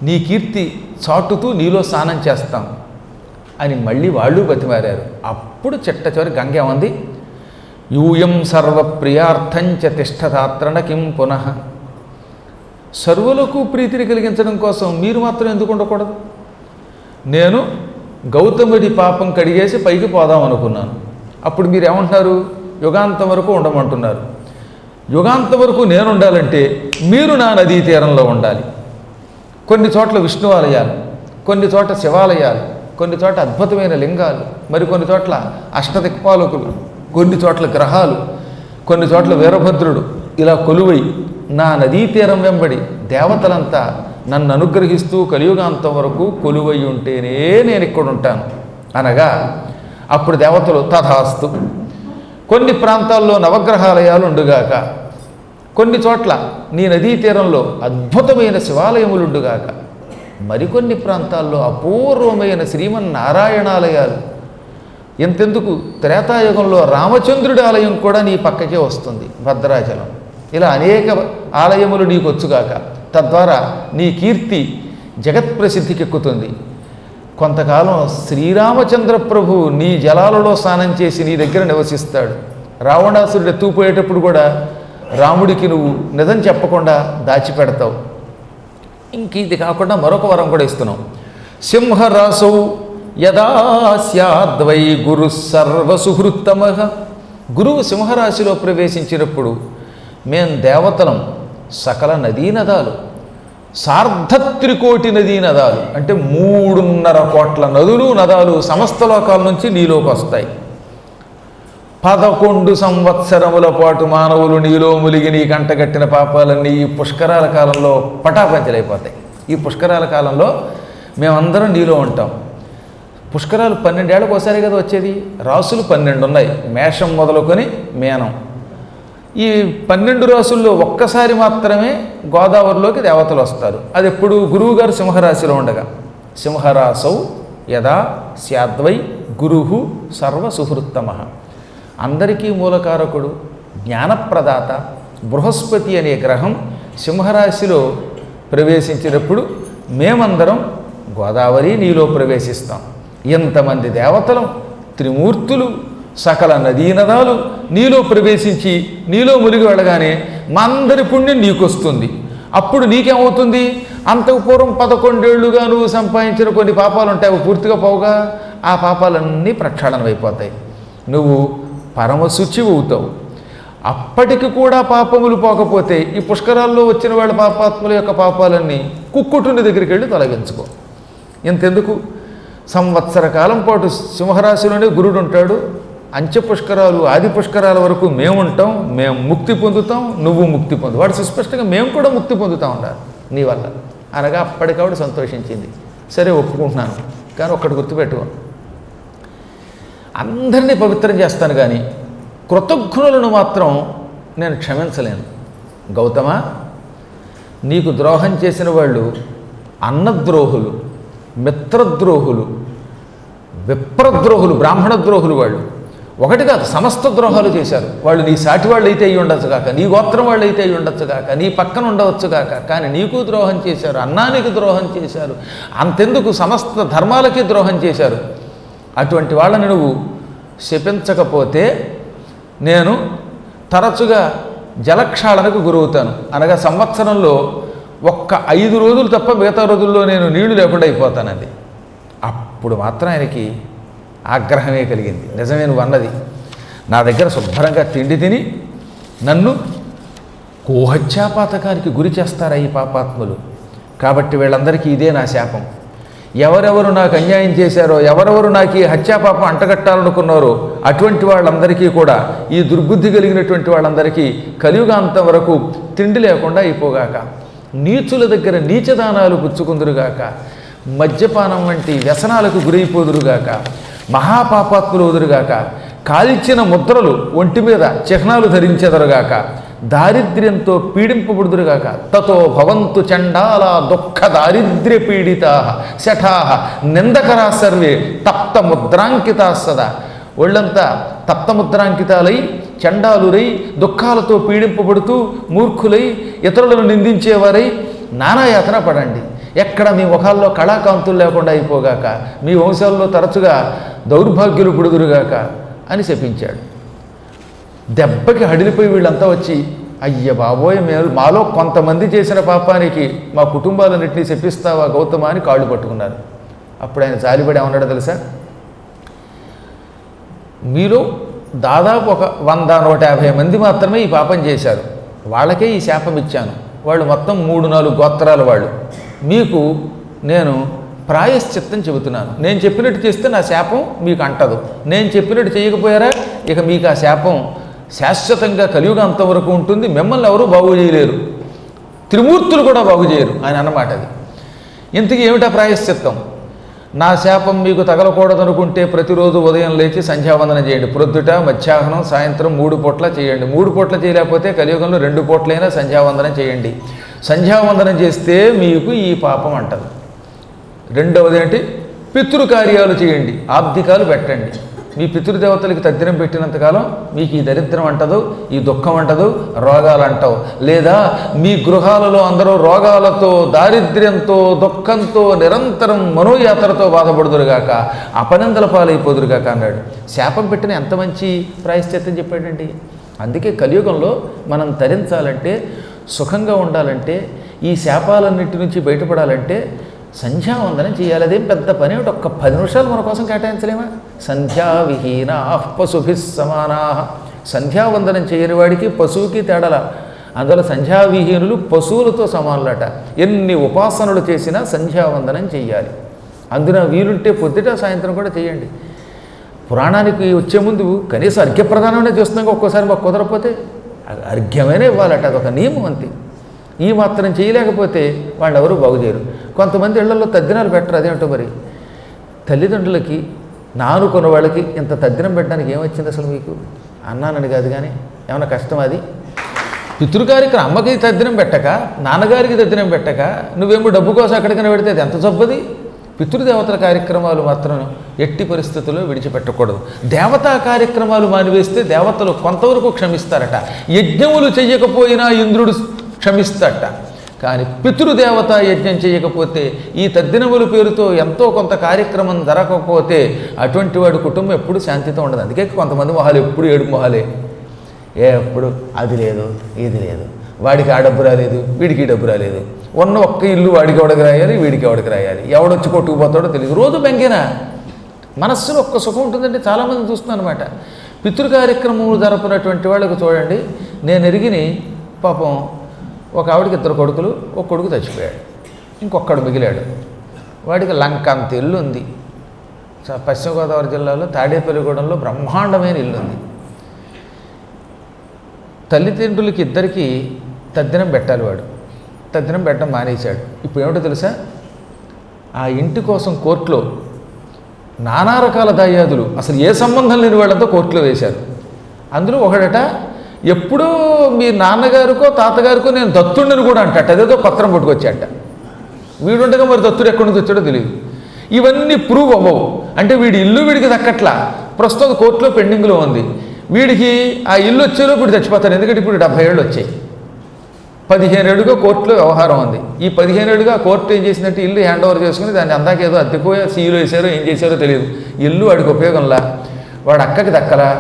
నీ కీర్తి చాటుతూ నీలో స్నానం చేస్తాం అని మళ్ళీ వాళ్ళు బతిమారారు. అప్పుడు చిట్ట చివరి గంగ ఏమంది, యూయం సర్వప్రియార్థంచ తిష్టతాత్రణ కిం పునః. సర్వులకు ప్రీతిని కలిగించడం కోసం మీరు మాత్రం ఎందుకు ఉండకూడదు? నేను గౌతముడి పాపం కడిగేసి పైకి పోదాం అనుకున్నాను. అప్పుడు మీరు ఏమంటున్నారు, యుగాంతం వరకు ఉండమంటున్నారు. యుగాంతం వరకు నేను ఉండాలంటే మీరు నా నదీ తీరంలో ఉండాలి. కొన్ని చోట్ల విష్ణు ఆలయాలు, కొన్ని చోట్ల శివాలయాలు, కొన్ని చోట్ల అద్భుతమైన లింగాలు, మరి కొన్ని చోట్ల అష్టదిక్పాలకులు, కొన్ని చోట్ల గ్రహాలు, కొన్ని చోట్ల వీరభద్రుడు ఇలా కొలువై నా నదీ తీరం వెంబడి దేవతలంతా నన్ను అనుగ్రహిస్తూ కలియుగాంతం వరకు కొలువై ఉంటేనే నేను ఇక్కడ ఉంటాను అనగా, అప్పుడు దేవతలు తథాస్తు, కొన్ని ప్రాంతాల్లో నవగ్రహాలయాలు ఉండుగాక, కొన్ని చోట్ల నీ నదీ తీరంలో అద్భుతమైన శివాలయములుండుగాక, మరికొన్ని ప్రాంతాల్లో అపూర్వమైన శ్రీమన్నారాయణాలయాలు, ఎంతెందుకు త్రేతాయుగంలో రామచంద్రుడి ఆలయం కూడా నీ పక్కకే వస్తుంది, భద్రాచలం. ఇలా అనేక ఆలయములు నీకు వచ్చుగాక, తద్వారా నీ కీర్తి జగత్ప్రసిద్ధికెక్కుతుంది. కొంతకాలం శ్రీరామచంద్ర ప్రభు నీ జలాలలో స్నానం చేసి నీ దగ్గర నివసిస్తాడు. రావణాసురుడు ఎత్తుకుపోయేటప్పుడు కూడా రాముడికి నువ్వు నిజం చెప్పకుండా దాచిపెడతావు. ఇంక ఇది కాకుండా మరొక వరం కూడా ఇస్తున్నావు. సింహరాసౌ యదా స్యాద్వై గురు సర్వసుహృత్తమ. గురువు సింహరాశిలో ప్రవేశించినప్పుడు మేం దేవతలం, సకల నదీనదాలు, సార్ధత్రికోటి నదీనదాలు అంటే 3.5 కోట్ల నదులు నదాలు సమస్త లోకాల నుంచి నీలోకి వస్తాయి. 11 సంవత్సరముల పాటు మానవులు నీలో ములిగి నీ కంటగట్టిన పాపాలన్నీ ఈ పుష్కరాల కాలంలో పటాపంచలైపోతాయి. ఈ పుష్కరాల కాలంలో మేమందరం నీలో ఉంటాం. పుష్కరాలు 12 ఏళ్ళకు ఒకసారి కదా వచ్చేది. రాసులు 12 ఉన్నాయి, మేషం మొదలుకొని మేనం. ఈ 12 రాసుల్లో ఒక్కసారి మాత్రమే గోదావరిలోకి దేవతలు వస్తారు. అది ఎప్పుడు గురువుగారు సింహరాశిలో ఉండగా. సింహరాశౌ యదా స్యాద్వై గురుహు సర్వసుహృత్తమ. అందరికీ మూలకారకుడు జ్ఞానప్రదాత బృహస్పతి అనే గ్రహం సింహరాశిలో ప్రవేశించినప్పుడు మేమందరం గోదావరి నీలో ప్రవేశిస్తాం. ఎంతమంది దేవతలు, త్రిమూర్తులు, సకల నదీనదాలు నీలో ప్రవేశించి నీలో మునిగి వెళ్ళగానే మా అందరి పుణ్యం నీకొస్తుంది. అప్పుడు నీకేమవుతుంది? అంతకు పూర్వం 11 ఏళ్లుగా నువ్వు సంపాదించిన కొన్ని పాపాలు ఉంటాయి, అవి పూర్తిగా పోవుగా. ఆ పాపాలన్నీ ప్రక్షాళన అయిపోతాయి, నువ్వు పరమశుచి అవుతావు. అప్పటికి కూడా పాపములు పోకపోతే ఈ పుష్కరాల్లో వచ్చిన వాళ్ళ పాపాత్ముల యొక్క పాపాలన్నీ కుక్కుటుని దగ్గరికి వెళ్ళి తొలగించుకో. ఇంతెందుకు, సంవత్సర కాలం పాటు సింహరాశిలోనే గురుడు ఉంటాడు. అంచె పుష్కరాలు, ఆది పుష్కరాల వరకు మేముంటాం, మేము ముక్తి పొందుతాం, నువ్వు ముక్తి పొందు. వాడు సుస్పష్టంగా మేము కూడా ముక్తి పొందుతాం ఉన్నారు నీ వల్ల అనగా అప్పటికావిడ సంతోషించింది. సరే ఒప్పుకుంటున్నాను, కానీ ఒక్కటి గుర్తుపెట్టుకో, అందరినీ పవిత్రం చేస్తాను కానీ కృతజ్ఞులను మాత్రం నేను క్షమించలేను. గౌతమ, నీకు ద్రోహం చేసిన వాళ్ళు అన్నద్రోహులు, మిత్రద్రోహులు, విప్రద్రోహులు, బ్రాహ్మణ ద్రోహులు. వాళ్ళు ఒకటి కాదు, సమస్త ద్రోహాలు చేశారు. వాళ్ళు నీ సాటి వాళ్ళు అయితే అయ్యి ఉండొచ్చు కాక, నీ గోత్రం వాళ్ళు అయితే అయ్యి ఉండొచ్చు కాక, నీ పక్కన ఉండవచ్చు కాక, కానీ నీకు ద్రోహం చేశారు, అన్నానికి ద్రోహం చేశారు, అంతెందుకు సమస్త ధర్మాలకి ద్రోహం చేశారు. అటువంటి వాళ్ళని నువ్వు శపించకపోతే నేను తరచుగా జలక్షాళనకు గురవుతాను. అనగా సంవత్సరంలో ఒక్క 5 రోజులు తప్ప మిగతా రోజుల్లో నేను నీళ్లు లేకుండా అయిపోతానండి. అప్పుడు మాత్రం ఆయనకి ఆగ్రహమే కలిగింది. నిజమే నువ్వు అన్నది, నా దగ్గర శుభ్రంగా తిండి తిని నన్ను గోహత్యాపాతకానికి గురి చేస్తారా ఈ పాపాత్ములు. కాబట్టి వీళ్ళందరికీ ఇదే నా శాపం. ఎవరెవరు నాకు అన్యాయం చేశారో, ఎవరెవరు నాకు ఈ హత్యాపాపం అంటగట్టాలనుకున్నారో అటువంటి వాళ్ళందరికీ కూడా, ఈ దుర్బుద్ధి కలిగినటువంటి వాళ్ళందరికీ కలియుగాంతం వరకు తిండి లేకుండా అయిపోగాక, నీచుల దగ్గర నీచదానాలు పుచ్చుకుందురుగాక, మద్యపానం వంటి వ్యసనాలకు గురైపోదురుగాక, మహాపాపాత్ములు వదురుగాక, కాల్చిన ముద్రలు ఒంటి మీద చిహ్నాలు ధరించెదరుగాక, దారిద్ర్యంతో పీడింపబడుదురుగాక. తతో భవంతు చండాల దుఃఖ దారిద్ర్య పీడితా శఠా నిందకరా సర్వే తప్త ముద్రాంకితా సదా. ఒళ్ళంతా తప్తముద్రాంకితాలై చండాలురై దుఃఖాలతో పీడింపబడుతూ మూర్ఖులై ఇతరులను నిందించేవారై నానాయాతన పడండి. ఎక్కడ మీ ముఖాల్లో కళాకాంతులు లేకుండా అయిపోగాక, మీ వంశాల్లో తరచుగా దౌర్భాగ్యులు పుడుదురుగాక అని శపించాడు. దెబ్బకి హడిలిపోయి వీళ్ళంతా వచ్చి, అయ్య బాబోయ్, మాలో కొంతమంది చేసిన పాపానికి మా కుటుంబాలన్నింటినీ శపిస్తావా గౌతమ అని కాళ్ళు పట్టుకున్నారు. అప్పుడు ఆయన జాలిపడి ఏమన్నాడో తెలుసా? మీలో దాదాపు ఒక 100-150 మంది మాత్రమే ఈ పాపం చేశారు, వాళ్ళకే ఈ శాపం ఇచ్చాను. వాళ్ళు మొత్తం 3-4 గోత్రాల వాళ్ళు. మీకు నేను ప్రాయశ్చిత్తం చెబుతున్నాను. నేను చెప్పినట్టు చేస్తే నా శాపం మీకు అంటదు, నేను చెప్పినట్టు చేయకపోయారా ఇక మీకు ఆ శాపం శాశ్వతంగా కలియుగాంతం వరకు ఉంటుంది. మిమ్మల్ని ఎవరూ బాగు చేయలేరు, త్రిమూర్తులు కూడా బాగు చేయరు ఆయన అన్నమాట. అది ఇంతకీ ఏమిటా ప్రాయశ్చిత్తం? నా శాపం మీకు తగలకూడదనుకుంటే ప్రతిరోజు ఉదయం లేచి సంధ్యావందనం చేయండి. ప్రొద్దుట, మధ్యాహ్నం, సాయంత్రం 3 పూట్ల చేయండి. 3 పూట్ల చేయలేకపోతే కలియుగంలో 2 పూట్లైనా సంధ్యావందనం చేయండి. సంధ్యావందనం చేస్తే మీకు ఈ పాపం అంటదు. రెండవది ఏంటి? పితృకార్యాలు చేయండి, ఆబ్దికాలు పెట్టండి. మీ పితృదేవతలకి తద్దినం పెట్టినంతకాలం మీకు ఈ దరిద్రం అంటదు, ఈ దుఃఖం అంటదు, రోగాలు అంటవు. లేదా మీ గృహాలలో అందరూ రోగాలతో, దారిద్ర్యంతో, దుఃఖంతో, నిరంతరం మనోయాత్రతో బాధపడుదురుగాక, అపనిందల పాలైపోదురుగాక అన్నాడు. శాపం పెట్టిన ఎంత మంచి ప్రాయశ్చిత్తం చెప్పాడండి. అందుకే కలియుగంలో మనం తరించాలంటే, సుఖంగా ఉండాలంటే, ఈ శాపాలన్నింటి నుంచి బయటపడాలంటే సంధ్యావందనం చేయాలి. అదేం పెద్ద పని, ఒక్క 10 నిమిషాలు మన కోసం కేటాయించలేమా? సంధ్యావిహీనా పశుభిస్ సమానా. సంధ్యావందనం చేయని వాడికి పశువుకి తేడల. అందువల్ల సంధ్యావిహీనులు పశువులతో సమానులట. ఎన్ని ఉపాసనలు చేసినా సంధ్యావందనం చెయ్యాలి. అందున వీలుంటే పొద్దుట సాయంత్రం కూడా చేయండి. పురాణానికి వచ్చే ముందు కనీసం అర్ఘ్యప్రదానమే చేస్తున్నాక ఒక్కోసారి మాకు కుదరకపోతే అర్ఘ్యమైనా ఇవ్వాలట, అదొక నియమం అంతే. ఈ మాత్రం చేయలేకపోతే వాళ్ళు ఎవరు బాగు చేయరు. కొంతమంది ఇళ్లలో తద్దినాలు పెట్టరు, అదేంటో మరి. తల్లిదండ్రులకి నానుకున్న వాళ్ళకి ఇంత తద్దినం పెట్టడానికి ఏమొచ్చింది అసలు మీకు? అన్నానని కాదు కానీ ఏమైనా కష్టం అది? పితృగారికి అమ్మకి తద్దినం పెట్టక, నాన్నగారికి తద్దినం పెట్టక, నువ్వేమో డబ్బు కోసం ఎక్కడికైనా పెడితే అది ఎంత జబ్బది? పితృదేవతల కార్యక్రమాలు మాత్రం ఎట్టి పరిస్థితుల్లో విడిచిపెట్టకూడదు. దేవతా కార్యక్రమాలు మానివేస్తే దేవతలు కొంతవరకు క్షమిస్తారట. యజ్ఞములు చెయ్యకపోయినా ఇంద్రుడు క్షమిస్తాడట. కానీ పితృదేవత యజ్ఞం చేయకపోతే, ఈ తద్దినముల పేరుతో ఎంతో కొంత కార్యక్రమం జరగకపోతే అటువంటి వాడి కుటుంబం ఎప్పుడు శాంతితో ఉండదు. అందుకే కొంతమంది మొహాలు ఎప్పుడు ఏడుపు మొహాలే. ఎప్పుడు అది లేదు ఇది లేదు, వాడికి ఆ డబ్బు రాలేదు వీడికి ఈ డబ్బు రాలేదు, ఉన్న ఒక్క ఇల్లు వాడికి ఎవడికి రాయాలి వీడికి ఎవడికి రాయాలి, ఎవడొచ్చి కొట్టుకుపోతాడో తెలియదు. రోజు బెంగేనా? మనస్సులో ఒక్క సుఖం ఉంటుందండి. చాలామంది చూస్తున్నాను అనమాట. పితృ కార్యక్రమం జరపనటువంటి వాళ్ళకు చూడండి, నేను ఎరిగిని పాపం ఒక ఆవిడికి 2 కొడుకులు, ఒక కొడుకు చచ్చిపోయాడు, ఇంకొక్కడు మిగిలాడు. వాడికి లంకంత ఇల్లు ఉంది. పశ్చిమ గోదావరి జిల్లాలో తాడేపల్లిగూడెంలో బ్రహ్మాండమైన ఇల్లు ఉంది. తల్లిదండ్రులకి ఇద్దరికీ తద్దినం పెట్టాలి. వాడు తద్దినం పెట్టడం మానేశాడు. ఇప్పుడు ఏమిటో తెలుసా? ఆ ఇంటి కోసం కోర్టులో నానా రకాల దాయాదులు, అసలు ఏ సంబంధం లేని వాళ్ళంతా కోర్టులో వేశారు. అందులో ఒకడట, ఎప్పుడో మీ నాన్నగారికో తాతగారికో నేను దత్తుడిని కూడా అంటట. అదేదో పత్రం పట్టుకొచ్చాట. వీడుండగా మరి దత్తుడు ఎక్కడి నుంచి వచ్చాడో తెలియదు. ఇవన్నీ ప్రూవ్ అవ్వవు. అంటే వీడి ఇల్లు వీడికి దక్కట్లా, ప్రస్తుతం కోర్టులో పెండింగ్లో ఉంది. వీడికి ఆ ఇల్లు వచ్చేలోపు వీడు చచ్చిపోతాడు. ఎందుకంటే ఇప్పుడు 70 ఏళ్ళు వచ్చాయి. 15 ఏళ్ళుగా కోర్టులో వ్యవహారం ఉంది. ఈ 15 ఏళ్ళుగా కోర్టు ఏం చేసిందంటే ఇల్లు హ్యాండ్ ఓవర్ చేసుకుని దాన్ని అందాకేదో అద్దెపోయా సీలో వేసారో ఏం చేశారో తెలియదు. ఇల్లు వాడికి ఉపయోగంలా, వాడు అక్కకి దక్కలా,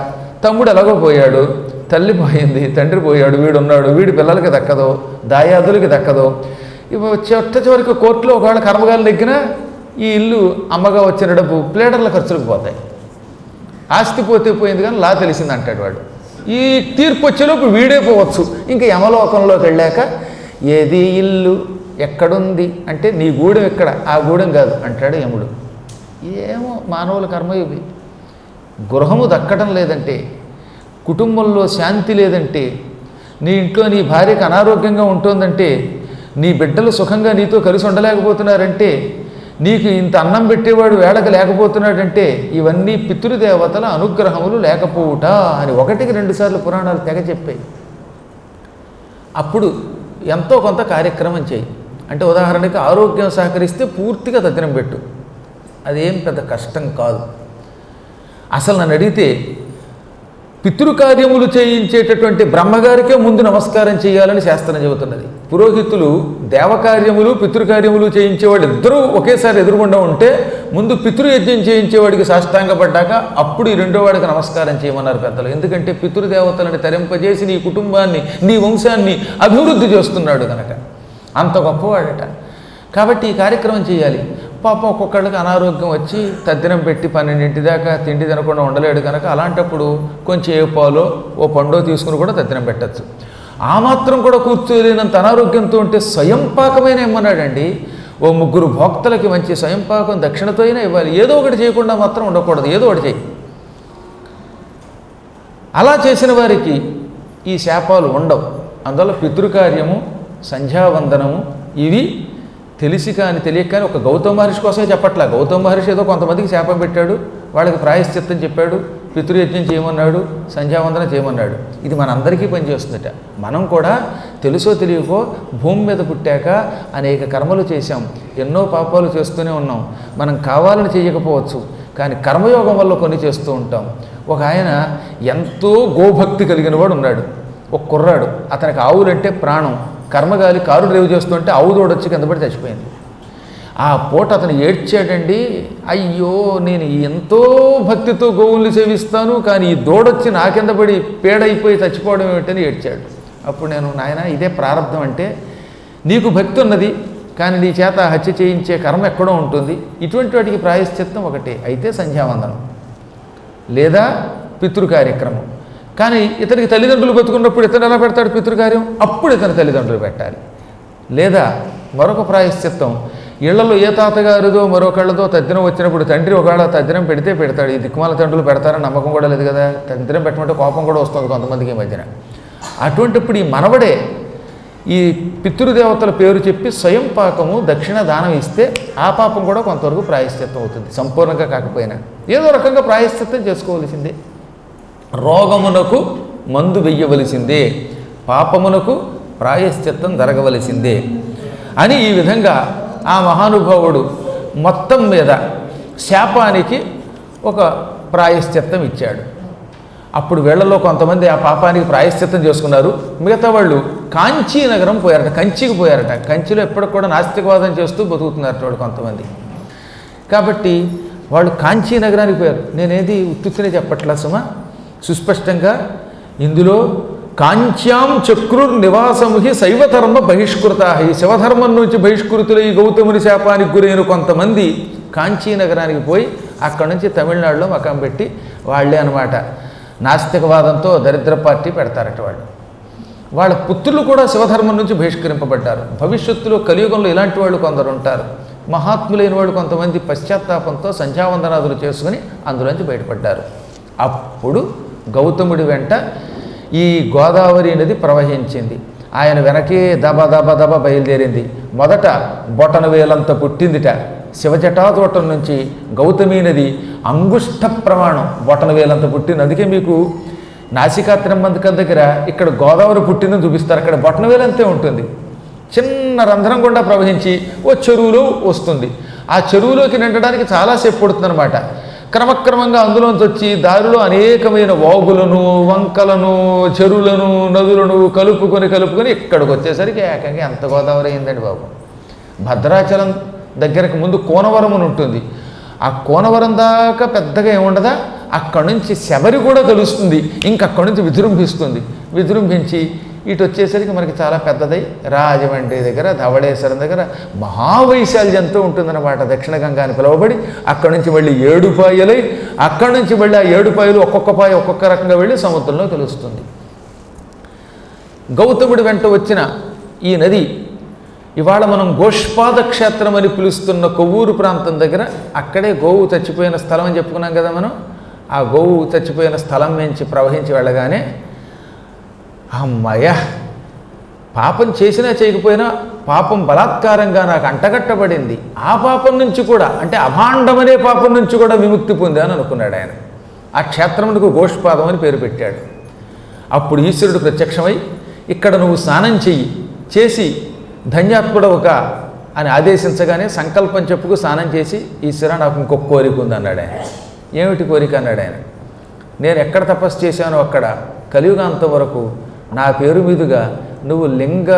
తమ్ముడు ఎలాగో పోయాడు, తల్లి పోయింది, తండ్రి పోయాడు, వీడున్నాడు, వీడి పిల్లలకి దక్కదో, దాయాదులకి దక్కదో. చివరికి కోర్టులో ఒకవేళ కర్మగాలు దగ్గర ఈ ఇల్లు అమ్మగా వచ్చిన డబ్బు ప్లేడర్ల ఖర్చులకు పోతాయి. ఆస్తి పోతే పోయింది కానీ లా తెలిసింది అంటాడు వాడు. ఈ తీర్పు వచ్చేలోపు వీడే పోవచ్చు. ఇంకా యమలోకంలోకి వెళ్ళాక ఏది ఇల్లు ఎక్కడుంది అంటే నీ గూడెం ఎక్కడ, ఆ గూడెం కాదు అంటాడు యముడు. ఏమో మానవుల కర్మయోగి. గృహము దక్కడం లేదంటే, కుటుంబంలో శాంతి లేదంటే, నీ ఇంట్లో నీ భార్యకు అనారోగ్యంగా ఉంటుందంటే, నీ బిడ్డలు సుఖంగా నీతో కలిసి ఉండలేకపోతున్నారంటే, నీకు ఇంత అన్నం పెట్టేవాడు వేళకు లేకపోతున్నాడంటే, ఇవన్నీ పితృదేవతల అనుగ్రహములు లేకపోవుట అని 1కి 2 సార్లు పురాణాలు తెగ చెప్పాయి. అప్పుడు ఎంతో కొంత కార్యక్రమం చేయి. అంటే ఉదాహరణకి ఆరోగ్యం సహకరిస్తే పూర్తిగా తద్దినం పెట్టు. అదేం పెద్ద కష్టం కాదు. అసలు నన్ను అడిగితే పితృకార్యములు చేయించేటటువంటి బ్రహ్మగారికే ముందు నమస్కారం చేయాలని శాస్త్రం చెబుతున్నది. పురోహితులు దేవకార్యములు పితృకార్యములు చేయించేవాడు ఇద్దరూ ఒకేసారి ఎదురుగుండా ఉంటే ముందు పితృయజ్ఞం చేయించేవాడికి సాష్టాంగపడ్డాక అప్పుడు ఈ రెండో వాడికి నమస్కారం చేయమన్నారు పెద్దలు. ఎందుకంటే పితృదేవతలను తరింపజేసి నీ కుటుంబాన్ని నీ వంశాన్ని అభివృద్ధి చేస్తున్నాడు కనుక, అంత గొప్పవాడట. కాబట్టి ఈ కార్యక్రమం చేయాలి. పాపం ఒక్కొక్కళ్ళకి అనారోగ్యం వచ్చి తద్దినం పెట్టి 12 దాకా తిండి తినకుండా ఉండలేడు కనుక అలాంటప్పుడు కొంచెం ఏ పాలో ఓ పండో తీసుకుని కూడా తద్దినం పెట్టచ్చు. ఆ మాత్రం కూడా కూర్చోలేనంత అనారోగ్యంతో ఉంటే స్వయం పాకమైన ఇమ్మన్నాడండి. ఓ 3 భోక్తలకి మంచి స్వయం పాకం దక్షిణతో అయినా ఇవ్వాలి. ఏదో ఒకటి చేయకుండా మాత్రం ఉండకూడదు, ఏదో ఒకటి చేయి. అలా చేసిన వారికి ఈ శాపాలు ఉండవు. అందువల్ల పితృకార్యము, సంధ్యావందనము ఇవి తెలిసి కానీ తెలియక కానీ ఒక గౌతమ మహర్షి కోసమే చెప్పట్లా. గౌతమ మహర్షి ఏదో కొంతమందికి శాపం పెట్టాడు, వాళ్ళకి ప్రాయశ్చిత్తం చెప్పాడు, పితృయజ్ఞం చేయమన్నాడు, సంధ్యావందనం చేయమన్నాడు. ఇది మనందరికీ పనిచేస్తుందట. మనం కూడా తెలుసో తెలియకో భూమి మీద పుట్టాక అనేక కర్మలు చేశాం, ఎన్నో పాపాలు చేస్తూనే ఉన్నాం. మనం కావాలని చేయకపోవచ్చు, కానీ కర్మయోగం వల్ల కొన్ని చేస్తూ ఉంటాం. ఒక ఆయన ఎంతో గోభక్తి కలిగిన వాడు ఉన్నాడు. ఒక కుర్రాడు, అతనికి ఆవులంటే ప్రాణం. కర్మగాలి కారు డ్రైవ్ చేస్తుంటే ఆవు దూడొచ్చి కింద పడి చచ్చిపోయింది. ఆ పూట అతను ఏడ్చాడండి. అయ్యో, నేను ఎంతో భక్తితో గోవుల్ని సేవిస్తాను, కానీ ఈ దూడొచ్చి నా కింద పడి పేడైపోయి చచ్చిపోవడం ఏమిటని ఏడ్చాడు. అప్పుడు నేను, నాయన ఇదే ప్రారంధం అంటే, నీకు భక్తి ఉన్నది కానీ నీ చేత హత్య చేయించే కర్మ ఎక్కడో ఉంటుంది. ఇటువంటి వాటికి ప్రాయశ్చిత్తం ఒకటే, అయితే సంధ్యావందనం లేదా పితృ కార్యక్రమం. కానీ ఇతనికి తల్లిదండ్రులు బతుకున్నప్పుడు ఇతను ఎలా పెడతాడు పితృకార్యం? అప్పుడు ఇతని తల్లిదండ్రులు పెట్టాలి. లేదా మరొక ప్రాయశ్చిత్తం, ఇళ్లలో ఏ తాతగారిదో మరొకళ్ళదో తద్దినం వచ్చినప్పుడు తండ్రి ఒకవేళ తద్దినం పెడితే పెడతాడు. ఈ దిక్కుమాల తండ్రులు పెడతారని నమ్మకం కూడా లేదు కదా. తద్దినం పెట్టమంటే కోపం కూడా వస్తుంది కొంతమందికి ఈ మధ్యన. అటువంటిప్పుడు ఈ మనవడే ఈ పితృదేవతల పేరు చెప్పి స్వయం పాకము దక్షిణ దానం ఇస్తే ఆ పాపం కూడా కొంతవరకు ప్రాయశ్చిత్తం అవుతుంది. సంపూర్ణంగా కాకపోయినా ఏదో రకంగా ప్రాయశ్చిత్తం చేసుకోవలసిందే. రోగమునకు మందు వెయ్యవలసిందే, పాపమునకు ప్రాయశ్చిత్తం జరగవలసిందే అని ఈ విధంగా ఆ మహానుభావుడు మొత్తం మీద శాపానికి ఒక ప్రాయశ్చిత్తం ఇచ్చాడు. అప్పుడు వీళ్లలో కొంతమంది ఆ పాపానికి ప్రాయశ్చిత్తం చేసుకున్నారు. మిగతా వాళ్ళు కాంచీ నగరం పోయారట, కంచికి పోయారట. కంచిలో ఎప్పటికి కూడా నాస్తికవాదం చేస్తూ బతుకుతున్నారట వాళ్ళు కొంతమంది. కాబట్టి వాళ్ళు కాంచీ నగరానికి పోయారు. నేనేది ఉత్తునే చెప్పట్లా సుమా, సుస్పష్టంగా ఇందులో కాంచ్యాం చక్రుర్ నివాసముహి శైవధర్మ బహిష్కృత. ఈ శివధర్మం నుంచి బహిష్కృతులు ఈ గౌతముని శాపానికి గురైన కొంతమంది కాంచీ నగరానికి పోయి అక్కడి నుంచి తమిళనాడులో మకాం పెట్టి వాళ్ళే అనమాట నాస్తికవాదంతో దరిద్ర పార్టీ పెడతారట వాళ్ళు. వాళ్ళ పుత్రులు కూడా శివధర్మం నుంచి బహిష్కరింపబడ్డారు. భవిష్యత్తులో కలియుగంలో ఇలాంటి వాళ్ళు కొందరు ఉంటారు. మహాత్ములైన వాళ్ళు కొంతమంది పశ్చాత్తాపంతో సంధ్యావందనాదులు చేసుకుని అందులోంచి బయటపడ్డారు. అప్పుడు గౌతముడి వెంట ఈ గోదావరి నది ప్రవహించింది. ఆయన వెనకే దబ దబ దబ బయలుదేరింది. మొదట బొటన వేలంత పుట్టిందిట. శివజటాతోటం నుంచి గౌతమీ నది అంగుష్ట ప్రమాణం బొటన వేలంత పుట్టింది. అందుకే మీకు నాసికా త్రంబంధకం దగ్గర ఇక్కడ గోదావరి పుట్టిందని చూపిస్తారు. అక్కడ బొటన వేలంతే ఉంటుంది. చిన్న రంధ్రం గుండా ప్రవహించి ఓ చెరువులో వస్తుంది. ఆ చెరువులోకి నిండడానికి చాలాసేపు పడుతుందన్నమాట. క్రమక్రమంగా అందులోంచి వచ్చి దారిలో అనేకమైన వాగులను, వంకలను, చెరువులను, నదులను కలుపుకొని ఇక్కడికి వచ్చేసరికి ఏకంగా ఎంత గోదావరి అయిందండి బాబు. భద్రాచలం దగ్గరకు ముందు కోనవరం అని ఉంటుంది. ఆ కోనవరం దాకా పెద్దగా ఏముండదా, అక్కడి నుంచి శబరి కూడా కలుస్తుంది. ఇంకక్కడి నుంచి విజృంభించి ఇటు వచ్చేసరికి మనకి చాలా పెద్దదై రాజమండ్రి దగ్గర ధవళేశ్వరం దగ్గర మహావైశాల్యంతో ఉంటుందన్నమాట. దక్షిణ గంగా అని పిలువబడి అక్కడి నుంచి మళ్ళీ 7 పాయలై అక్కడి నుంచి మళ్ళీ ఆ 7 పాయలు ఒక్కొక్క పాయ ఒక్కొక్క రకంగా వెళ్ళి సముద్రంలో కలుస్తుంది. గౌతముడి వెంట వచ్చిన ఈ నది ఇవాళ మనం గోష్పాద క్షేత్రం అని పిలుస్తున్న కొవ్వూరు ప్రాంతం దగ్గర అక్కడే గోవు చచ్చిపోయిన స్థలం అని చెప్పుకున్నాం కదా మనం. ఆ గోవు చచ్చిపోయిన స్థలం నుంచి ప్రవహించి వెళ్ళగానే అమ్మయ్య, పాపం చేసినా చేయకపోయినా పాపం బలాత్కారంగా నాకు అంటగట్టబడింది, ఆ పాపం నుంచి కూడా అంటే అభాండమనే పాపం నుంచి కూడా విముక్తి పొందాను అనుకున్నాడు ఆయన. ఆ క్షేత్రమునకు గోష్పాదం అని పేరు పెట్టాడు. అప్పుడు ఈశ్వరుడు ప్రత్యక్షమై ఇక్కడ నువ్వు స్నానం చేసి ధన్యాత్ముడవుక అని ఆదేశించగానే సంకల్పం చెప్పుకు స్నానం చేసి ఈశ్వర నాకు ఇంకొక కోరిక ఉంది అన్నాడు ఆయన. ఏమిటి కోరిక అన్నాడు ఆయన. నేను ఎక్కడ తపస్సు చేశానో అక్కడ కలియుగాంతం వరకు నా పేరు మీదుగా నువ్వు లింగ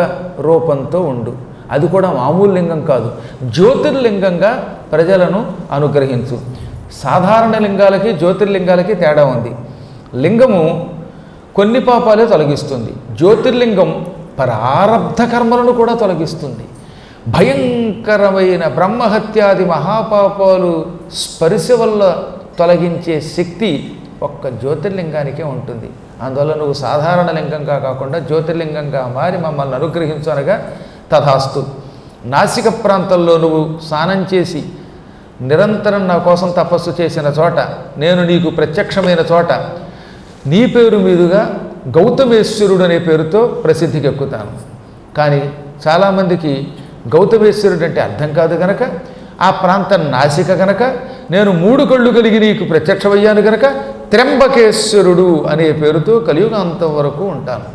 రూపంతో ఉండు. అది కూడా మామూలు లింగం కాదు, జ్యోతిర్లింగంగా ప్రజలను అనుగ్రహించు. సాధారణ లింగాలకి జ్యోతిర్లింగాలకి తేడా ఉంది. లింగము కొన్ని పాపాలే తొలగిస్తుంది, జ్యోతిర్లింగం ప్రారబ్ధ కర్మలను కూడా తొలగిస్తుంది. భయంకరమైన బ్రహ్మహత్యాది మహాపాపాలు స్పర్శ వల్ల తొలగించే శక్తి ఒక్క జ్యోతిర్లింగానికే ఉంటుంది. అందువల్ల నువ్వు సాధారణ లింగంగా కాకుండా జ్యోతిర్లింగంగా మారి మమ్మల్ని అనుగ్రహించు అనగా తథాస్తు. నాసిక ప్రాంతంలో నువ్వు స్నానం చేసి నిరంతరం నా కోసం తపస్సు చేసిన చోట, నేను నీకు ప్రత్యక్షమైన చోట నీ పేరు మీదుగా గౌతమేశ్వరుడు అనే పేరుతో ప్రసిద్ధికి ఎక్కుతాను. కానీ చాలామందికి గౌతమేశ్వరుడు అంటే అర్థం కాదు గనక, ఆ ప్రాంతం నాసిక గనక, నేను 3 కళ్ళు కలిగి నీకు ప్రత్యక్షమయ్యాను గనక త్ర్యంబకేశ్వరుడు అనే పేరుతో కలియుగాంతం వరకు ఉంటాను.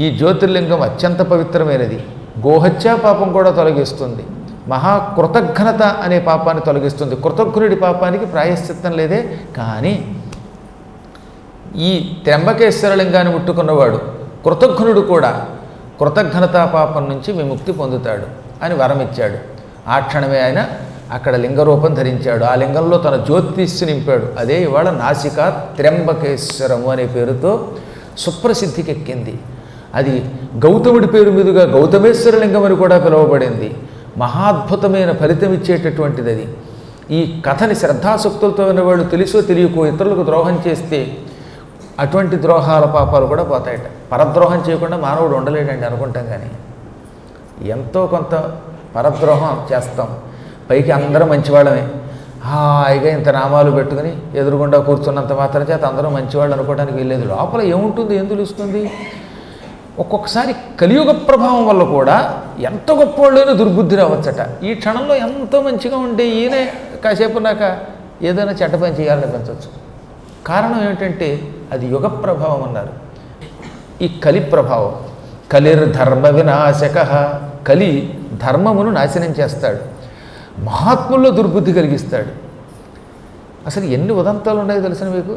ఈ జ్యోతిర్లింగం అత్యంత పవిత్రమైనది. గోహత్యా పాపం కూడా తొలగిస్తుంది. మహాకృతఘ్నత అనే పాపాన్ని తొలగిస్తుంది. కృతఘ్నుడి పాపానికి ప్రాయశ్చిత్తం లేదే. కానీ ఈ త్ర్యంబకేశ్వర లింగాన్ని ముట్టుకున్నవాడు కృతఘ్నుడు కూడా కృతఘ్నతా పాపం నుంచి విముక్తి పొందుతాడు అని వరం ఇచ్చాడు. ఆ క్షణమే ఆయన అక్కడ లింగరూపం ధరించాడు. ఆ లింగంలో తన జ్యోతిష్ని నింపాడు. అదే ఇవాళ నాసికా త్ర్యంబకేశ్వరము అనే పేరుతో సుప్రసిద్ధికెక్కింది. అది గౌతముడి పేరు మీదుగా గౌతమేశ్వర లింగం అని కూడా పిలువబడింది. మహాద్భుతమైన ఫలితం ఇచ్చేటటువంటిది అది. ఈ కథని శ్రద్ధాశక్తులతో ఉన్నవాళ్ళు తెలుసో తెలియకో ఇతరులకు ద్రోహం చేస్తే అటువంటి ద్రోహాల పాపాలు కూడా పోతాయట. పరద్రోహం చేయకుండా మానవుడు ఉండలేడండి అనుకుంటాం. కానీ ఎంతో కొంత పరద్రోహం చేస్తాం. పైకి అందరం మంచివాళ్ళమే, హాయిగా ఇంత నామాలు పెట్టుకుని ఎదురుగుండా కూర్చున్నంత మాత్రం చేత అందరూ మంచివాళ్ళు అనుకోవడానికి వీల్లేదు. లోపల ఏముంటుంది, ఏం తెలుస్తుంది? ఒక్కొక్కసారి కలియుగ ప్రభావం వల్ల కూడా ఎంత గొప్పవాళ్ళైనా దుర్బుద్ధి రావచ్చట. ఈ క్షణంలో ఎంతో మంచిగా ఉండే ఈయనే కాసేపు నాక ఏదైనా చెడ్డ పని చేయాలనిపించవచ్చు. కారణం ఏమిటంటే అది యుగ ప్రభావం అన్నారు. ఈ కలి ప్రభావం, కలిర్ధర్మ వినాశక, కలి ధర్మమును నాశనం చేస్తాడు, మహాత్ముల్లో దుర్బుద్ధి కలిగిస్తాడు. అసలు ఎన్ని ఉదంతాలు ఉన్నాయో తెలిసిన మీకు?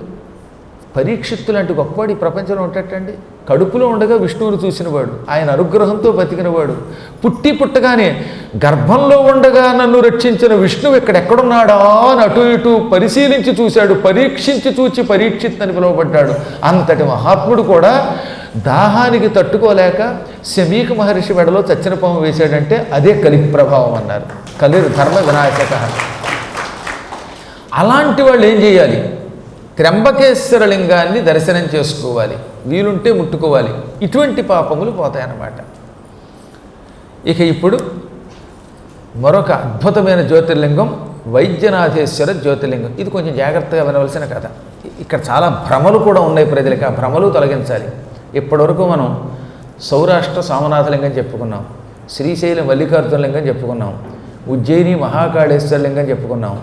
పరీక్షిత్తు లాంటి గొప్పవాడు ఈ ప్రపంచంలో ఉంటట్టండి. కడుపులో ఉండగా విష్ణువుని చూసినవాడు, ఆయన అనుగ్రహంతో బతికినవాడు, పుట్టగానే గర్భంలో ఉండగా నన్ను రక్షించిన విష్ణువు ఎక్కడున్నాడా అని అటు ఇటు పరిశీలించి చూశాడు, పరీక్షించి చూచి పరీక్షిత్ అని పిలువబడ్డాడు. అంతటి మహాత్ముడు కూడా దాహానికి తట్టుకోలేక శమీక మహర్షి మెడలో చచ్చిన పాము వేశాడంటే అదే కలి ప్రభావం అన్నారు. కలిర్ ధర్మ వినాశక. అలాంటి వాళ్ళు ఏం చేయాలి? త్ర్యంబకేశ్వర లింగాన్ని దర్శనం చేసుకోవాలి, వీలుంటే ముట్టుకోవాలి. ఇటువంటి పాపములు పోతాయన్నమాట. ఇక ఇప్పుడు మరొక అద్భుతమైన జ్యోతిర్లింగం వైద్యనాథేశ్వర జ్యోతిర్లింగం. ఇది కొంచెం జాగ్రత్తగా వినవలసిన కథ. ఇక్కడ చాలా భ్రమలు కూడా ఉన్నాయి ప్రజలకి, ఆ భ్రమలు తొలగించాలి. ఇప్పటివరకు మనం సౌరాష్ట్ర సోమనాథలింగం చెప్పుకున్నాం, శ్రీశైలం మల్లికార్జున లింగం చెప్పుకున్నాం, ఉజ్జయిని మహాకాళేశ్వర లింగం చెప్పుకున్నాం,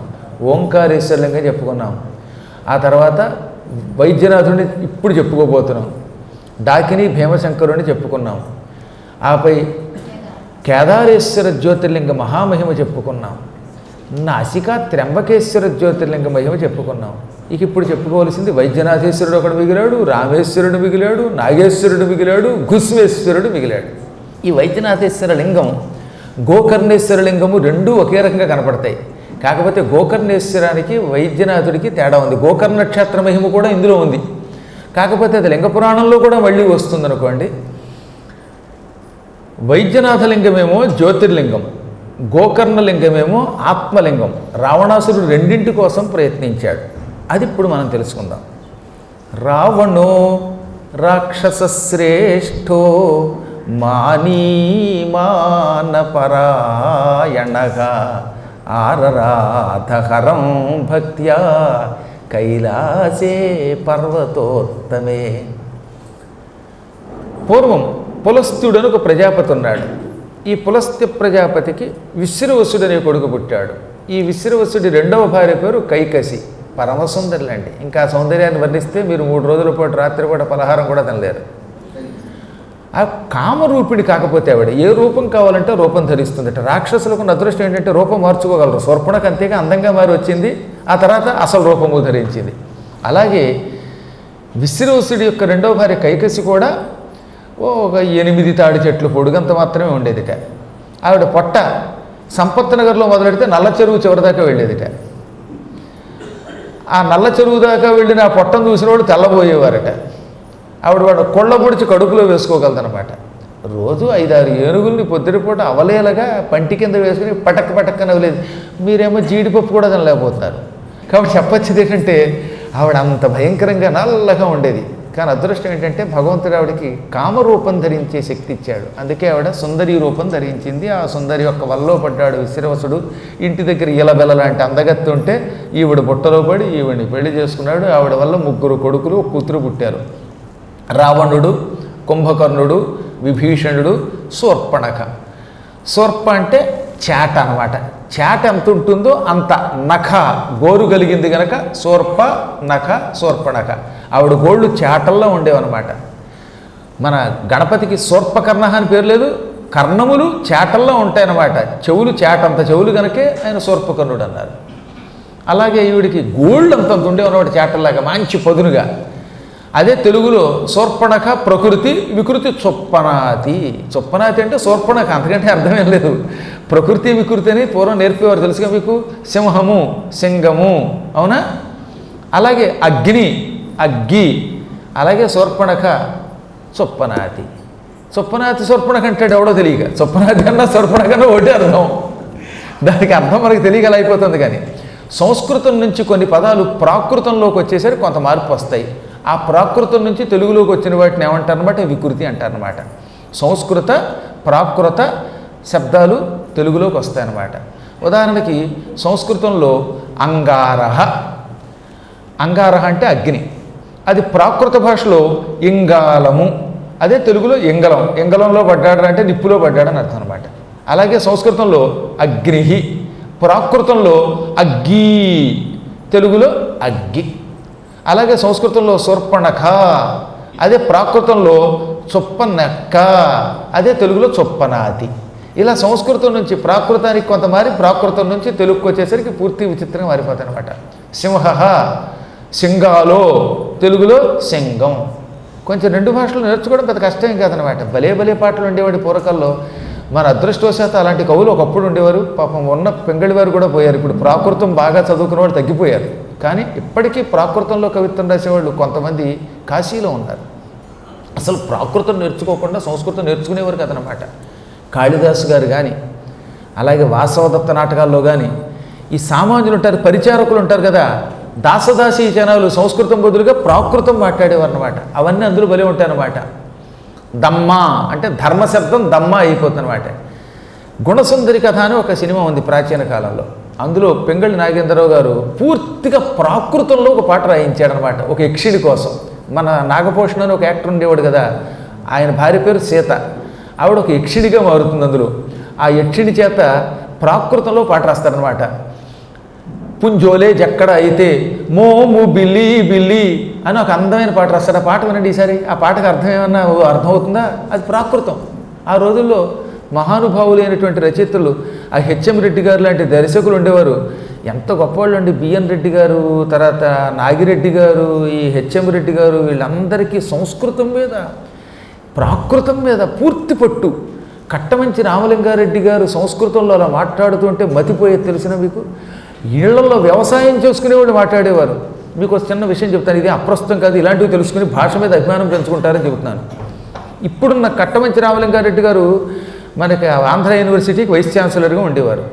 ఓంకారేశ్వర లింగం చెప్పుకున్నాం. ఆ తర్వాత వైద్యనాథుడిని ఇప్పుడు చెప్పుకోబోతున్నాం, డాకిని భీమశంకరుని చెప్పుకున్నాం, ఆపై కేదారేశ్వర జ్యోతిర్లింగ మహామహిమ చెప్పుకున్నాం, నాసికా త్ర్యంబకేశ్వర జ్యోతిర్లింగ మహిమ చెప్పుకున్నాం. ఇక ఇప్పుడు చెప్పుకోవాల్సింది వైద్యనాథేశ్వరుడు ఒకడు మిగిలాడు, రామేశ్వరుడు మిగిలాడు, నాగేశ్వరుడు మిగిలాడు, ఘుస్వేశ్వరుడు మిగిలాడు. ఈ వైద్యనాథేశ్వర లింగం గోకర్ణేశ్వర లింగము రెండూ ఒకే రకంగా కనపడతాయి. కాకపోతే గోకర్ణేశ్వరానికి వైద్యనాథుడికి తేడా ఉంది. గోకర్ణ క్షేత్ర మహిమ కూడా ఇందులో ఉంది, కాకపోతే అది లింగ పురాణంలో కూడా మళ్ళీ వస్తుందనుకోండి. వైద్యనాథలింగమేమో జ్యోతిర్లింగం, గోకర్ణలింగమేమో ఆత్మలింగం. రావణాసురుడు రెండింటి కోసం ప్రయత్నించాడు, అది ఇప్పుడు మనం తెలుసుకుందాం. రావణో రాక్షసశ్రేష్ఠో మానపరాయణగా ఆరరాధహరం భక్త్యా కైలాసే పర్వతోత్తమే. పూర్వం పులస్త్యుడని ఒక ప్రజాపతి ఉన్నాడు. ఈ పులస్త్య ప్రజాపతికి విశ్రవసుడనే కొడుకు పుట్టాడు. ఈ విశ్రవసుడి రెండవ భార్య పేరు కైకసి, పరమసుందరులండి. ఇంకా సౌందర్యాన్ని వర్ణిస్తే మీరు 3 రోజుల పాటు రాత్రిపూట పలహారం కూడా తినలేరు. ఆ కామరూపిణి కాకపోతే ఆవిడ ఏ రూపం కావాలంటే రూపం ధరిస్తుందట. రాక్షసులకు అదృష్టం ఏంటంటే రూపం మార్చుకోగలరు. స్వర్పణకు అంతేగా అందంగా మారి వచ్చింది, ఆ తర్వాత అసలు రూపము ధరించింది. అలాగే విశ్రవసుడి యొక్క రెండవ భార్య కైకసి కూడా ఒక 8 తాడి చెట్లు పొడుగంత మాత్రమే ఉండేదిట. ఆవిడ పొట్ట సంపత్ నగర్లో మొదలెడితే నల్ల చెరువు చివరిదాకా వెళ్ళేదిట. ఆ నల్ల చెరువు దాకా వెళ్ళిన ఆ పొట్టను చూసిన వాళ్ళు తెల్లబోయేవారట. వాడు కొళ్ళ పొడిచి కడుపులో వేసుకోగలదనమాట. రోజు 5-6 ఏనుగుల్ని పొద్దుటిపూట అవలేలగా పంటి కింద వేసుకుని పటక్క నవ్వలేదు. మీరేమో జీడిపప్పు కూడా తినలేకపోతున్నారు. కాబట్టి చెప్పొచ్చేది ఏంటంటే ఆవిడ అంత భయంకరంగా నల్లగా ఉండేది. కానీ అదృష్టం ఏంటంటే భగవంతుడు ఆవిడకి కామరూపం ధరించే శక్తి ఇచ్చాడు. అందుకే ఆవిడ సుందరి రూపం ధరించింది. ఆ సుందరి యొక్క వల్లో పడ్డాడు విశ్రవసుడు. ఇంటి దగ్గర ఇలబెల్ల లాంటి అందగత్తి ఉంటే ఈవిడ బుట్టలో పడి ఈవిడిని పెళ్లి చేసుకున్నాడు. ఆవిడ వల్ల 3 కొడుకులు, 1 కూతురు పుట్టారు. రావణుడు, కుంభకర్ణుడు, విభీషణుడు, శూర్పణఖ. శూర్ప అంటే చేట అనమాట. చేట ఎంత ఉంటుందో అంత నఖ గోరు కలిగింది గనక శూర్ప నఖ శూర్పణఖ. ఆవిడ గోళ్ళు చేటల్లో ఉండేవన్నమాట. మన గణపతికి శూర్పకర్ణ అని పేరు లేదు, కర్ణములు చేటల్లో ఉంటాయన్నమాట. చెవులు చేటంత చెవులు కనుకే ఆయన శూర్పకర్ణుడు అన్నారు. అలాగే ఈవిడికి గోళ్ళు అంతంత ఉండేవన్నమాట చేటల్లాగా, మంచి పదునుగా. అదే తెలుగులో శూర్పణఖ ప్రకృతి, వికృతి చొప్పనాతి. చొప్పనాతి అంటే శూర్పణఖ, అంతకంటే అర్థమేం లేదు. ప్రకృతి వికృతి అని పూర్వం నేర్పేవారు తెలుసుగా మీకు. సింహము సింగము, అవునా? అలాగే అగ్ని అగ్గి. అలాగే శూర్పణఖ చొప్పనాతి. చొప్పనాతి శూర్పణఖ అంటాడు ఎవడో తెలియక. చొప్పనాతి అన్నా శూర్పణఖన్నా ఒకటే అర్థం. దానికి అర్థం మనకు తెలియగల అయిపోతుంది. కానీ సంస్కృతం నుంచి కొన్ని పదాలు ప్రాకృతంలోకి వచ్చేసరికి కొంత మార్పు వస్తాయి. ఆ ప్రాకృతం నుంచి తెలుగులోకి వచ్చిన వాటిని ఏమంటారనమాట? వికృతి అంటారనమాట. సంస్కృత ప్రాకృత శబ్దాలు తెలుగులోకి వస్తాయన్నమాట. ఉదాహరణకి సంస్కృతంలో అంగారహ, అంగారహ అంటే అగ్ని, అది ప్రాకృత భాషలో ఇంగాలము, అదే తెలుగులో ఇంగలం, ఇంగలంలో పడ్డాడు అంటే నిప్పులో పడ్డాడని అర్థం అనమాట. అలాగే సంస్కృతంలో అగ్ని, ప్రాకృతంలో అగ్గి, తెలుగులో అగ్గి. అలాగే సంస్కృతంలో శూర్పణఖ, అదే ప్రాకృతంలో చొప్పనక్క, అదే తెలుగులో చొప్పనాతి. ఇలా సంస్కృతం నుంచి ప్రాకృతానికి కొంత మారి ప్రాకృతం నుంచి తెలుగుకి వచ్చేసరికి పూర్తి విచిత్రంగా మారిపోతాయి అనమాట. సింహ, సింగాలో, తెలుగులో సింగం. కొంచెం రెండు భాషలు నేర్చుకోవడం పెద్ద కష్టం కాదనమాట. భలే భలే పాటలు ఉండేవాడి పూర్వకాల్లో. మన అదృష్టవశాత్తు అలాంటి కవులు ఒకప్పుడు ఉండేవారు. పాపం ఉన్న పెంగళి వారు కూడా పోయారు. ఇప్పుడు ప్రాకృతం బాగా చదువుకున్న వాళ్ళు తగ్గిపోయారు. కానీ ఇప్పటికీ ప్రాకృతంలో కవిత్వం రాసేవాళ్ళు కొంతమంది కాశీలో ఉన్నారు. అసలు ప్రాకృతం నేర్చుకోకుండా సంస్కృతం నేర్చుకునేవారు కదనమాట. కాళిదాసు గారు కానీ, అలాగే వాసవదత్త నాటకాల్లో కానీ ఈ సామాన్యులు ఉంటారు, పరిచారకులు ఉంటారు కదా, దాసదాసీ జనాలు సంస్కృతం బదులుగా ప్రాకృతం మాట్లాడేవారు అనమాట. అవన్నీ అందులో బలి ఉంటాయన్నమాట. దమ్మ అంటే ధర్మశబ్దం దమ్మ అయిపోతుంది అనమాట. గుణసుందరి కథ అని ఒక సినిమా ఉంది ప్రాచీన కాలంలో. అందులో పెంగళి నాగేంద్రరావు గారు పూర్తిగా ప్రాకృతంలో ఒక పాట రాయించాడనమాట, ఒక యక్షిడి కోసం. మన నాగభూషణ్ అని ఒక యాక్టర్ ఉండేవాడు కదా, ఆయన భార్య పేరు సీత, ఆవిడ ఒక యక్షిడిగా మారుతుంది అందులో. ఆ యక్షిడి చేత ప్రాకృతంలో పాట రాస్తారనమాట. పుంజోలే జక్కడ అయితే మోము బిల్లి బిల్లి అని ఒక అందమైన పాట రాస్తారు. ఆ పాట వినండి ఈసారి. ఆ పాటకు అర్థం ఏమన్నా అర్థమవుతుందా? అది ప్రాకృతం. ఆ రోజుల్లో మహానుభావులైనటువంటి రచయితలు, ఆ హెచ్ఎం రెడ్డి గారు లాంటి దర్శకులు ఉండేవారు. ఎంత గొప్పవాళ్ళు అండి. బిఎన్ రెడ్డి గారు, తర్వాత నాగిరెడ్డి గారు, ఈ హెచ్ఎం రెడ్డి గారు, వీళ్ళందరికీ సంస్కృతం మీద ప్రాకృతం మీద పూర్తి పట్టు. కట్టమంచి రామలింగారెడ్డి గారు సంస్కృతంలో అలా మాట్లాడుతుంటే మతిపోయేది తెలిసిన మీకు. ఇళ్లలో వ్యవసాయం చేసుకునేవాళ్ళు మాట్లాడేవారు. మీకు ఒక చిన్న విషయం చెప్తాను, ఇది అప్రస్తుతం కాదు, ఇలాంటివి తెలుసుకుని భాష మీద అభిమానం పెంచుకుంటారని చెబుతున్నాను. ఇప్పుడున్న కట్టమంచి రామలింగారెడ్డి గారు మనకి ఆంధ్ర యూనివర్సిటీకి వైస్ ఛాన్సలర్గా ఉండేవారు.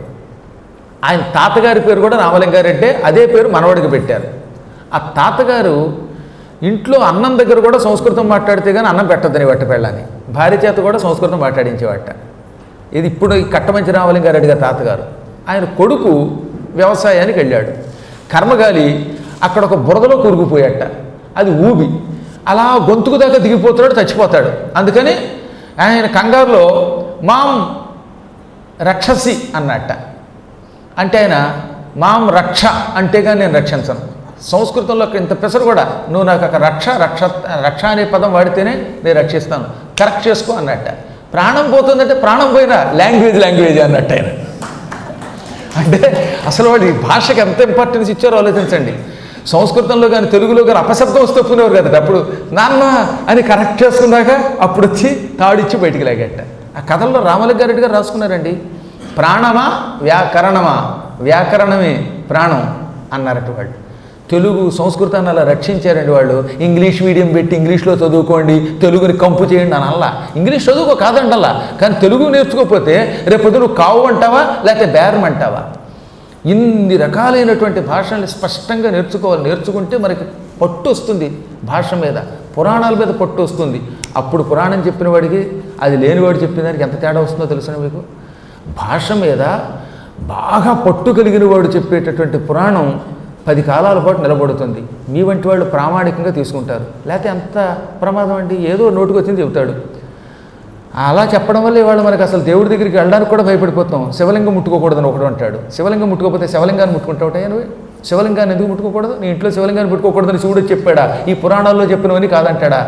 ఆయన తాతగారి పేరు కూడా రామలింగారెడ్డి, అదే పేరు మనవడికి పెట్టారు. ఆ తాతగారు ఇంట్లో అన్నం దగ్గర కూడా సంస్కృతం మాట్లాడితే కానీ అన్నం పెట్టద్దని వట్ట పెళ్ళని, భార్య చేత కూడా సంస్కృతం మాట్లాడించేవాట. ఇది ఇప్పుడు ఈ కట్టమంచి రామలింగారెడ్డి గారి తాతగారు. ఆయన కొడుకు వ్యవసాయానికి వెళ్ళాడు. కర్మగాలి అక్కడ ఒక బురదలో కూరుకుపోయాట. అది ఊబి అలా గొంతుకు దాకా దిగిపోతున్నాడు, చచ్చిపోతాడు. అందుకని ఆయన కంగారులో మాం రక్షసి అన్నట్ట. అంటే ఆయన మాం రక్ష అంటేగా నేను రక్షించను. సంస్కృతంలో ఇంత పెసరు కూడా, నువ్వు నాకు ఒక రక్ష అనే పదం వాడితేనే నేను రక్షిస్తాను, కరెక్ట్ చేసుకో అన్నట్ట. ప్రాణం పోతుందంటే ప్రాణం పోయినా లాంగ్వేజ్ అన్నట్టు ఆయన. అంటే అసలు వాడు ఈ భాషకి ఎంత ఇంపార్టెన్స్ ఇచ్చారో ఆలోచించండి. సంస్కృతంలో కానీ తెలుగులో కానీ అపశబ్దం వస్తే ఒప్పుకునేవారు కదా. అప్పుడు నాన్న అని కరెక్ట్ చేసుకున్నాక అప్పుడు వచ్చి తాడిచ్చి బయటికి లాగేట. ఆ కథల్లో రామలింగారెడ్డి గారు రాసుకున్నారండి. ప్రాణమా వ్యాకరణమా, వ్యాకరణమే ప్రాణం అన్నారట వాళ్ళు. తెలుగు సంస్కృతాన్ని అలా రక్షించారండి వాళ్ళు. ఇంగ్లీష్ మీడియం పెట్టి ఇంగ్లీష్లో చదువుకోండి, తెలుగుని కంపు చేయండి అని అలా. ఇంగ్లీష్ చదువుకో కాదంటల్లా, కానీ తెలుగు నేర్చుకోకపోతే రేపు నువ్వు కావు అంటావా లేకపోతే బేరం అంటావా? ఇన్ని రకాలైనటువంటి భాషల్ని స్పష్టంగా నేర్చుకోవాలి. నేర్చుకుంటే మనకి పట్టు వస్తుంది భాష మీద, పురాణాల మీద పట్టు వస్తుంది. అప్పుడు పురాణం చెప్పిన వాడికి అది లేనివాడు చెప్పిన దానికి ఎంత తేడా వస్తుందో తెలుసిన మీకు. భాష మీద బాగా పట్టు కలిగిన వాడు చెప్పేటటువంటి పురాణం 10 కాలాల పాటు నిలబడుతుంది. మీ వంటి వాళ్ళు ప్రామాణికంగా తీసుకుంటారు. లేకపోతే ఎంత ప్రమాదం అండి, ఏదో నోటుకు వచ్చింది చెబుతాడు. అలా చెప్పడం వల్ల ఇవాళ మనకు అసలు దేవుడి దగ్గరికి వెళ్ళడానికి కూడా భయపడిపోతాం. శివలింగం ముట్టుకోకూడదని ఒకడు అంటాడు. శివలింగం ముట్టుకోకపోతే శివలింగాన్ని ముట్టుకుంటావుటాయా నువ్వు? శివలింగాన్ని ఎందుకు ముట్టుకోకూడదు? నీ ఇంట్లో శివలింగాన్ని ముట్టుకోకూడదని శివుడు చెప్పాడా? ఈ పురాణాల్లో చెప్పినవని కాదంటాడా?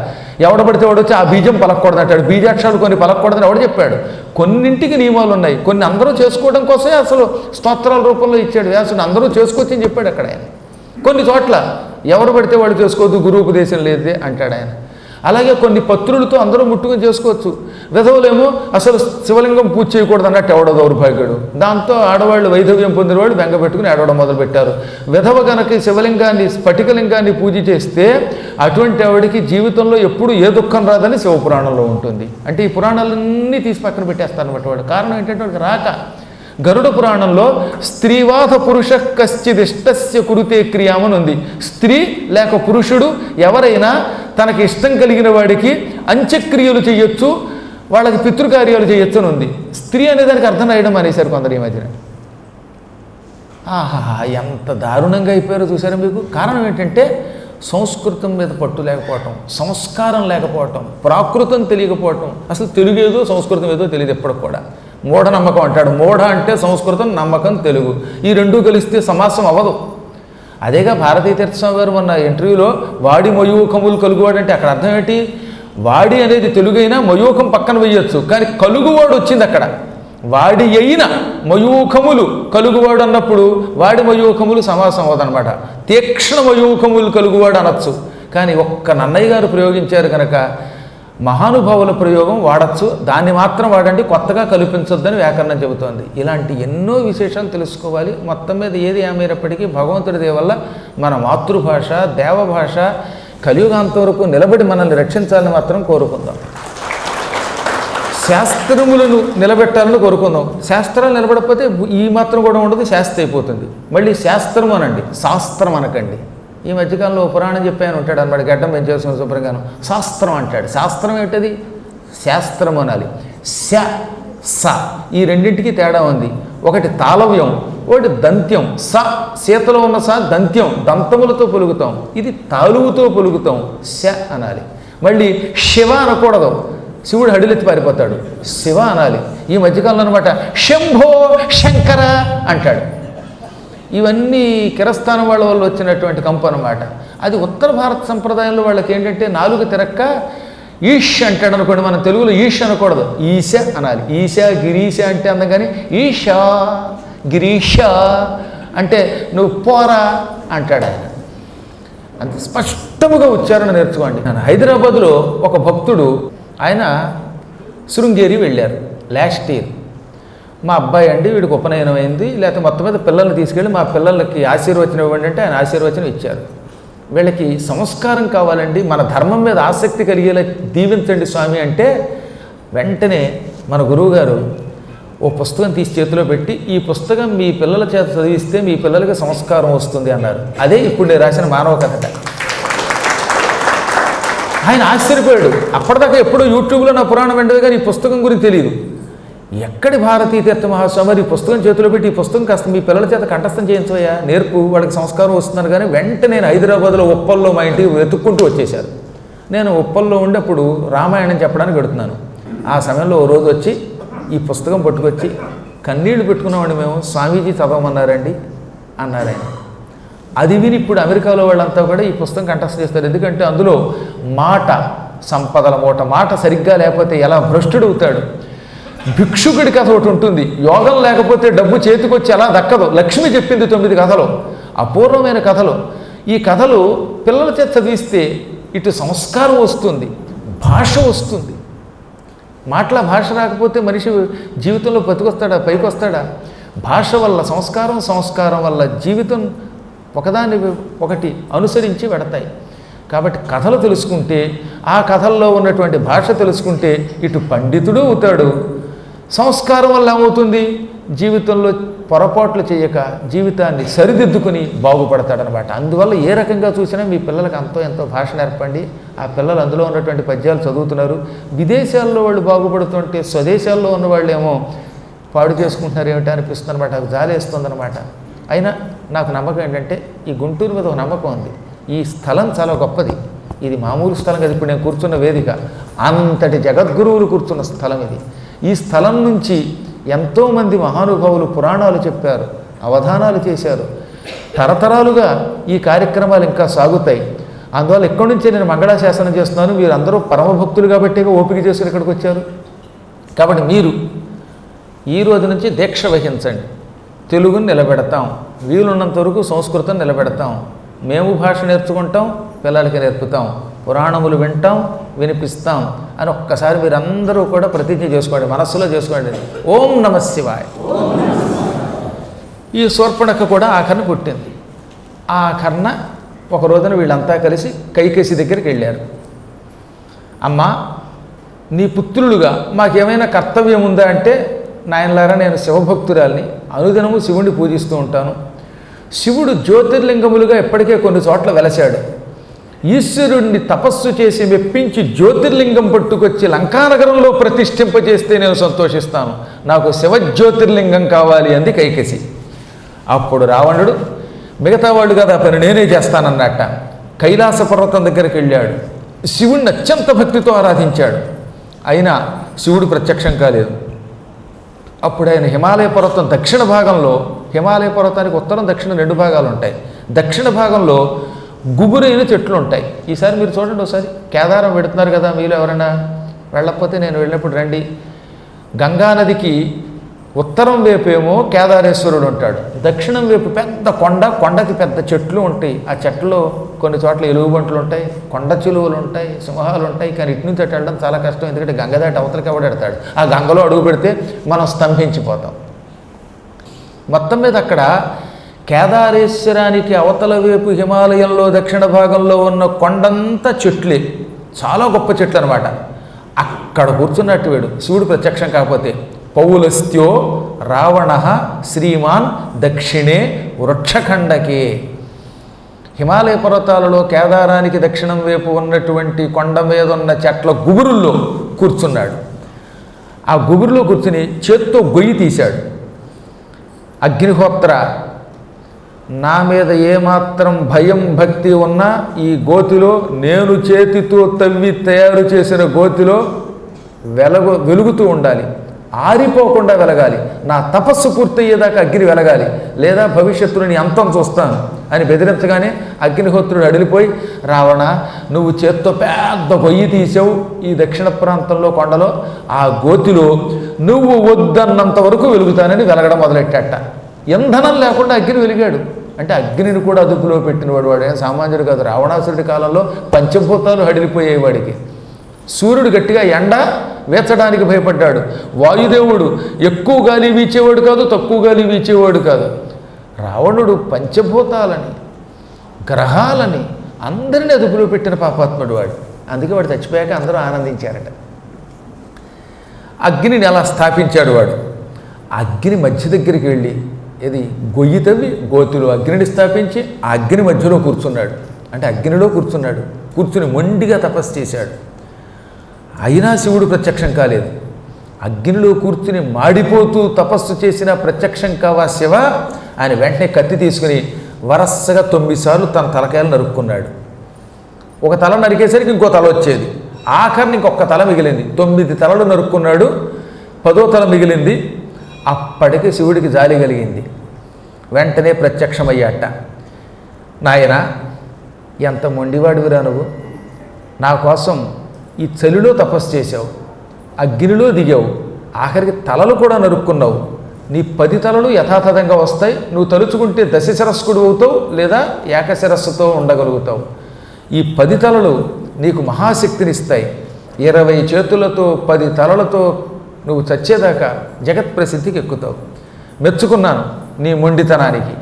ఎవడ పడితే వాడు వచ్చి ఆ బీజం పలకూడదు అంటాడు. బీజాక్షరాలు కొన్ని పలకూడదని ఎవడు చెప్పాడు? కొన్నింటికి నియమాలు ఉన్నాయి. కొన్ని అందరూ చేసుకోవడం కోసమే అసలు స్తోత్రాల రూపంలో ఇచ్చాడు వ్యాసుడు. అందరూ చేసుకోవచ్చు అని చెప్పాడు అక్కడ ఆయన. కొన్ని చోట్ల ఎవరు పడితే వాడు చేసుకోవద్దు, గురూపదేశం లేదే అంటాడు ఆయన. అలాగే కొన్ని పత్రులతో అందరూ ముట్టుకొని చేసుకోవచ్చు. విధవులేమో అసలు శివలింగం పూజ చేయకూడదు అన్నట్టు ఎవడో దౌర్భాగ్యుడు. దాంతో ఆడవాళ్ళు వైధవ్యం పొందినవాళ్ళు బెంగ పెట్టుకుని ఆడవడం మొదలుపెట్టారు. విధవ కనుక శివలింగాన్ని స్ఫటికలింగాన్ని పూజ చేస్తే అటువంటి ఆవిడికి జీవితంలో ఎప్పుడు ఏ దుఃఖం రాదని శివపురాణంలో ఉంటుంది. అంటే ఈ పురాణాలన్నీ తీసి పక్కన పెట్టేస్తారన్నమాట వాడు. కారణం ఏంటంటే వాడికి రాక. గరుడ పురాణంలో స్త్రీవాద పురుష కశ్చిదిష్టస్య కురుతే క్రియామని ఉంది. స్త్రీ లేక పురుషుడు ఎవరైనా తనకి ఇష్టం కలిగిన వాడికి అంత్యక్రియలు చేయొచ్చు, వాళ్ళకి పితృకార్యాలు చేయొచ్చు అని ఉంది. స్త్రీ అనేదానికి అర్థం రాయడం అనేసారు కొందరు ఈ మధ్యన. ఆహా, ఎంత దారుణంగా అయిపోయారో చూసారా మీకు. కారణం ఏంటంటే సంస్కృతం మీద పట్టు లేకపోవటం, సంస్కారం లేకపోవటం, ప్రాకృతం తెలియకపోవటం. అసలు తెలుగు ఏదో సంస్కృతం ఏదో తెలియదు ఎప్పటికి కూడా. మూఢనమ్మకం అంటాడు. మూఢ అంటే సంస్కృతం, నమ్మకం తెలుగు, ఈ రెండూ కలిస్తే సమాసం అవ్వదు. అదేగా భారతీ తీర్థస్వామి గారు మొన్న ఇంటర్వ్యూలో వాడి మయూఖములు కలుగువాడు అంటే అక్కడ అర్థం ఏంటి? వాడి అనేది తెలుగైనా మయూఖం పక్కన వేయొచ్చు, కానీ కలుగువాడు వచ్చింది అక్కడ. వాడి అయిన మయూఖములు కలుగువాడు అన్నప్పుడు వాడి మయూఖములు సమాసం అవ్వదనమాట. తీక్ష్ణ మయూఖములు కలుగువాడు అనొచ్చు, కానీ ఒక్క నన్నయ్య గారు ప్రయోగించారు కనుక మహానుభావుల ప్రయోగం వాడచ్చు, దాన్ని మాత్రం వాడండి, కొత్తగా కల్పించొద్దని వ్యాకరణం చెబుతోంది. ఇలాంటి ఎన్నో విశేషాలు తెలుసుకోవాలి. మొత్తం మీద ఏది ఏమైనప్పటికీ భగవంతుడి దయ వల్ల మన మాతృభాష, దేవభాష కలియుగాంతం వరకు నిలబడి మనల్ని రక్షించాలని మాత్రం కోరుకుందాం. శాస్త్రములను నిలబెట్టాలని కోరుకుందాం. శాస్త్రాలు నిలబడకపోతే ఈ మాత్రం కూడా ఉండదు, శాస్త్రం అయిపోతుంది. మళ్ళీ శాస్త్రం అనండి, శాస్త్రం అనకండి. ఈ మధ్యకాలంలో పురాణం చెప్పాను ఉంటాడు అన్నమాట, గడ్డం పెంచేసిన శుభ్రంగాను శాస్త్రం అంటాడు. శాస్త్రం ఏంటది? శాస్త్రం అనాలి. శ స ఈ రెండింటికి తేడా ఉంది. ఒకటి తాళవ్యం, ఒకటి దంత్యం. స సీతలో ఉన్న స దంత్యం, దంతములతో పలుకుతాం. ఇది తాలువుతో పలుకుతాం, శ అనాలి. మళ్ళీ శివ అనకూడదు, శివుడు హడిలెత్తి పారిపోతాడు. శివ అనాలి. ఈ మధ్యకాలంలో అనమాట శంభో శంకర అంటాడు. ఇవన్నీ కిరస్థానం వాళ్ళ వల్ల వచ్చినటువంటి కంపు అన్నమాట. అది ఉత్తర భారత సంప్రదాయంలో వాళ్ళకి ఏంటంటే నాలుగు తిరక్క ఈష్ అంటాడు అనుకోండి, మన తెలుగులో ఈష్ అనకూడదు, ఈశ అనాలి. ఈశ గిరీశ అంటే అందం, కానీ ఈషా గిరీష అంటే నువ్వు పోరా అంటాడు ఆయన. అంత స్పష్టముగా ఉచ్చారణ నేర్చుకోండి. హైదరాబాదులో ఒక భక్తుడు, ఆయన శృంగేరి వెళ్ళారు లాస్ట్ ఇయర్. మా అబ్బాయి అండి, వీడికి ఉపనయనం అయింది, లేకపోతే మొత్తం మీద పిల్లల్ని తీసుకెళ్ళి మా పిల్లలకి ఆశీర్వచనం ఇవ్వండి అంటే ఆయన ఆశీర్వచనం ఇచ్చారు. వీళ్ళకి సంస్కారం కావాలండి, మన ధర్మం మీద ఆసక్తి కలిగేలా దీవించండి స్వామి అంటే వెంటనే మన గురువుగారు ఓ పుస్తకం తీసి చేతిలో పెట్టి, ఈ పుస్తకం మీ పిల్లల చేత చదివిస్తే మీ పిల్లలకి సంస్కారం వస్తుంది అన్నారు. అదే ఇప్పుడు నేను రాసిన మానవ కథట. ఆయన ఆశ్చర్యపోయాడు. అప్పటిదాకా ఎప్పుడో యూట్యూబ్లో నా పురాణం వెంటనే కానీ ఈ పుస్తకం గురించి తెలియదు. ఎక్కడి భారతీ తీర్థ మహాస్వామి ఈ పుస్తకం చేతిలో పెట్టి, ఈ పుస్తకం కాస్త మీ పిల్లల చేత కంఠస్థం చేయించవయ్యా, నేర్పు, వాళ్ళకి సంస్కారం వస్తున్నారు. కానీ వెంటనే నేను హైదరాబాద్లో ఉప్పల్లో మా ఇంటికి వెతుక్కుంటూ వచ్చేశారు. నేను ఉప్పల్లో ఉండేప్పుడు రామాయణం చెప్పడానికి పెడుతున్నాను. ఆ సమయంలో ఓ రోజు వచ్చి ఈ పుస్తకం పట్టుకొచ్చి కన్నీళ్లు పెట్టుకున్నామండి మేము, స్వామీజీ చదవమన్నారండి అన్నారు ఆయన. అది విని ఇప్పుడు అమెరికాలో వాళ్ళంతా కూడా ఈ పుస్తకం కంఠస్థం చేస్తారు. ఎందుకంటే అందులో మాట సంపదల మూట, మాట సరిగ్గా లేకపోతే ఎలా భ్రష్టుడవుతాడు. భిక్షుకుడి కథ ఒకటి ఉంటుంది, యోగం లేకపోతే డబ్బు చేతికొచ్చి ఎలా దక్కదు. లక్ష్మి చెప్పింది 9 కథలు, అపూర్వమైన కథలు. ఈ కథలు పిల్లల చేత చదివిస్తే ఇటు సంస్కారం వస్తుంది, భాష వస్తుంది. మాటల భాష రాకపోతే మనిషి జీవితంలో బతికొస్తాడా, పైకి వస్తాడా? భాష వల్ల సంస్కారం, సంస్కారం వల్ల జీవితం ఒకదాన్ని ఒకటి అనుసరించి వెడతాయి. కాబట్టి కథలు తెలుసుకుంటే, ఆ కథల్లో ఉన్నటువంటి భాష తెలుసుకుంటే ఇటు పండితుడు అవుతాడు, సంస్కారం వల్ల ఏమవుతుంది, జీవితంలో పొరపాట్లు చేయక జీవితాన్ని సరిదిద్దుకుని బాగుపడతాడనమాట. అందువల్ల ఏ రకంగా చూసినా మీ పిల్లలకు ఎంతో భాష నేర్పండి. ఆ పిల్లలు అందులో ఉన్నటువంటి పద్యాలు చదువుతున్నారు. విదేశాల్లో వాళ్ళు బాగుపడుతుంటే స్వదేశాల్లో ఉన్న వాళ్ళు ఏమో పాడు చేసుకుంటున్నారు ఏమిటో అనిపిస్తుంది అనమాట. అది జాలేస్తుందనమాట. అయినా నాకు నమ్మకం ఏంటంటే ఈ గుంటూరు మీద ఒక నమ్మకం ఉంది. ఈ స్థలం చాలా గొప్పది. ఇది మామూలు స్థలం కదా, ఇప్పుడు నేను కూర్చున్న వేదిక అంతటి జగద్గురువులు కూర్చున్న స్థలం ఇది. ఈ స్థలం నుంచి ఎంతోమంది మహానుభావులు పురాణాలు చెప్పారు, అవధానాలు చేశారు. తరతరాలుగా ఈ కార్యక్రమాలు ఇంకా సాగుతాయి. అందువల్ల ఇక్కడి నుంచే నేను మంగళాశాసనం చేస్తున్నాను. మీరు అందరూ పరమభక్తులు కాబట్టి ఓపిక చేసుకుని ఇక్కడికి వచ్చారు. కాబట్టి మీరు ఈ రోజు నుంచి దీక్ష వహించండి. తెలుగుని నిలబెడతాం, వీలున్నంత వరకు సంస్కృతం నిలబెడతాం, మేము భాష నేర్చుకుంటాం, పిల్లలకి నేర్పుతాం, పురాణములు వింటాం, వినిపిస్తాం అని ఒక్కసారి మీరందరూ కూడా ప్రతిజ్ఞ చేసుకోండి, మనస్సులో చేసుకోండి. ఓం నమః శివాయ. ఈ శూర్పణఖ కూడా ఆఖరణ పుట్టింది. ఆ ఆఖరణ ఒక రోజున వీళ్ళంతా కలిసి కైకేసి దగ్గరికి వెళ్ళారు. అమ్మా, నీ పుత్రులుగా మాకేమైనా కర్తవ్యం ఉందా అంటే, నాయనలారా నేను శివభక్తురాల్ని, అనుదినము శివుణ్ణి పూజిస్తూ ఉంటాను. శివుడు జ్యోతిర్లింగములుగా ఎప్పటికే కొన్ని చోట్ల వెలశాడు. ఈశ్వరుణ్ణి తపస్సు చేసి మెప్పించి జ్యోతిర్లింగం పట్టుకొచ్చి లంకానగరంలో ప్రతిష్ఠింపజేస్తే నేను సంతోషిస్తాను. నాకు శివజ్యోతిర్లింగం కావాలి అంది కైకసి. అప్పుడు రావణుడు మిగతా వాళ్ళు కదా పని నేనే చేస్తానన్నట్ట కైలాస పర్వతం దగ్గరికి వెళ్ళాడు. శివుణ్ణి అత్యంత భక్తితో ఆరాధించాడు. అయినా శివుడు ప్రత్యక్షం కాలేదు. అప్పుడు ఆయన హిమాలయ పర్వతం దక్షిణ భాగంలో, హిమాలయ పర్వతానికి ఉత్తరం దక్షిణ 2 భాగాలు ఉంటాయి. దక్షిణ భాగంలో గుబురైన చెట్లు ఉంటాయి. ఈసారి మీరు చూడండి, ఒకసారి కేదారం పెడుతున్నారు కదా, మీలో ఎవరైనా వెళ్ళకపోతే నేను వెళ్ళినప్పుడు రండి. గంగానదికి ఉత్తరం వైపేమో కేదారేశ్వరుడు ఉంటాడు, దక్షిణం వైపు పెద్ద కొండకి పెద్ద చెట్లు ఉంటాయి. ఆ చెట్లు కొన్ని చోట్ల ఎలుగుబంట్లు ఉంటాయి, కొండ చిలువలు ఉంటాయి, సింహాలు ఉంటాయి. కానీ ఇటు నుంచి అటు వెళ్ళడం చాలా కష్టం, ఎందుకంటే గంగ దాటి అవతలకి ఎవడెడతాడు. ఆ గంగలో అడుగు పెడితే మనం స్తంభించిపోతాం. మొత్తం మీద అక్కడ కేదారేశ్వరానికి అవతల వైపు హిమాలయంలో దక్షిణ భాగంలో ఉన్న కొండంతా చెట్లే, చాలా గొప్ప చెట్లు అనమాట. అక్కడ కూర్చున్నట్టు వీడు శివుడు ప్రత్యక్షం కాకపోతే. పౌలస్త్యో రావణ శ్రీమాన్ దక్షిణే వృక్షఖండకే. హిమాలయ పర్వతాలలో కేదారానికి దక్షిణం వైపు ఉన్నటువంటి కొండ మీద ఉన్న చెట్ల గుబురుల్లో కూర్చున్నాడు. ఆ గుబురులో కూర్చుని చేత్తో గొయ్యి తీశాడు. అగ్నిహోత్ర, నా మీద ఏమాత్రం భయం భక్తి ఉన్నా ఈ గోతిలో, నేను చేతితో తవ్వి తయారు చేసిన గోతిలో వెలుగుతూ ఉండాలి, ఆరిపోకుండా వెలగాలి. నా తపస్సు పూర్తయ్యేదాకా అగ్ని వెలగాలి, లేదా భవిష్యత్తులో నీ అంతం చూస్తాను అని బెదిరించగానే అగ్నిహోత్రుడు అడిలిపోయి, రావణ నువ్వు చేత్తో పెద్ద గొయ్యి తీసావు ఈ దక్షిణ ప్రాంతంలో కొండలో, ఆ గోతిలో నువ్వు వద్దన్నంత వరకు వెలుగుతానని వెలగడం మొదలెట్టాట. ఇంధనం లేకుండా అగ్ని వెలిగాడు. అంటే అగ్నిని కూడా అదుపులో పెట్టినవాడు వాడు ఏం సామాన్యుడు కాదు. రావణాసురుడి కాలంలో పంచభూతాలు హడిలిపోయాయి వాడికి. సూర్యుడు గట్టిగా ఎండ వేచడానికి భయపడ్డాడు. వాయుదేవుడు ఎక్కువ గాలి వీచేవాడు కాదు, తక్కువ గాలి వీచేవాడు కాదు. రావణుడు పంచభూతాలని, గ్రహాలని అందరినీ అదుపులో పెట్టిన పాపాత్ముడు వాడు. అందుకే వాడు చచ్చిపోయాక అందరూ ఆనందించారట. అగ్నిని అలా స్థాపించాడు వాడు. అగ్ని మధ్య దగ్గరికి వెళ్ళి, ఇది గొయ్యి తవ్వి గోతిలో అగ్నిని స్థాపించి ఆ అగ్ని మధ్యలో కూర్చున్నాడు. అంటే అగ్నిలో కూర్చున్నాడు. కూర్చుని మొండిగా తపస్సు చేశాడు. అయినా శివుడు ప్రత్యక్షం కాలేదు. అగ్నిలో కూర్చుని మాడిపోతూ తపస్సు చేసిన ప్రత్యక్షం కావా శివ ఆయన వెంటనే కత్తి తీసుకుని వరసగా 9 సార్లు తన తలకాయలు నరుక్కున్నాడు. ఒక తల నరికేసరికి ఇంకో తల వచ్చేది. ఆఖరిని ఇంకొక తల మిగిలింది. 9 తలలు నరుక్కున్నాడు, 10వ తల మిగిలింది. అప్పటికి శివుడికి జాలి కలిగింది. వెంటనే ప్రత్యక్షమయ్యాట. నాయన ఎంత మొండివాడివిరా నువ్వు, నా కోసం ఈ చలిలో తపస్సు చేశావు, అగ్నిలో దిగావు, ఆఖరికి తలలు కూడా నరుక్కున్నావు. నీ 10 తలలు యథాతథంగా వస్తాయి. నువ్వు తలుచుకుంటే దశశిరస్కుడు అవుతావు, లేదా ఏకశిరస్సుతో ఉండగలుగుతావు. ఈ 10 తలలు నీకు మహాశక్తినిస్తాయి. 20 చేతులతో 10 తలలతో నువ్వు చచ్చేదాకా జగత్ప్రసిద్ధికి ఎక్కుతావు. మెచ్చుకున్నాను నీ మొండితనానికి,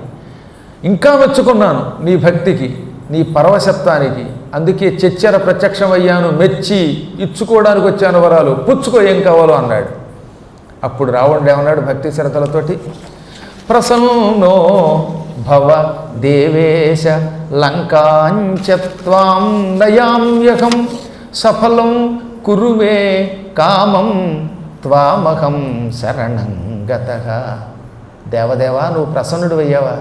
ఇంకా మెచ్చుకున్నాను నీ భక్తికి, నీ పరవశత్వానికి. అందుకే చెచ్చెర ప్రత్యక్షమయ్యాను, మెచ్చి ఇచ్చుకోవడానికి వచ్చాను వరాలు, పుచ్చుకో ఏం కావాలో అన్నాడు. అప్పుడు రావణుడు ఏమన్నాడు భక్తి శ్రద్ధలతోటి, ప్రసన్నో భవ దేవేశ లంకాంచత్వాం నయామ్యహం సఫలం కురుమే కామం త్వామహం శరణం గతః. దేవదేవా నువ్వు ప్రసన్నుడు అయ్యావా,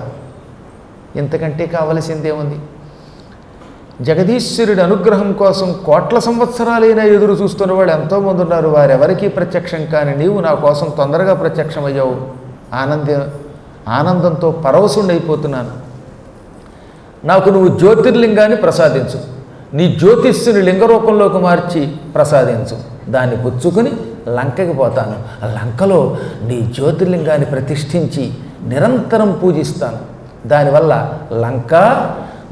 ఇంతకంటే కావలసిందేముంది? జగదీశ్వరుడి అనుగ్రహం కోసం కోట్ల సంవత్సరాలైనా ఎదురు చూస్తున్న వాళ్ళు ఎంతోమంది ఉన్నారు. వారెవరికీ ప్రత్యక్షం కాని నీవు నా కోసం తొందరగా ప్రత్యక్షమయ్యావు. ఆనందంతో పరవశుండైపోతున్నాను. నాకు నువ్వు జ్యోతిర్లింగాన్ని ప్రసాదించు, నీ జ్యోతిష్యుని లింగరూపంలోకి మార్చి ప్రసాదించు. దాన్ని పుచ్చుకుని లంకకి పోతాను. లంకలో నీ జ్యోతిర్లింగాన్ని ప్రతిష్ఠించి నిరంతరం పూజిస్తాను. దానివల్ల లంక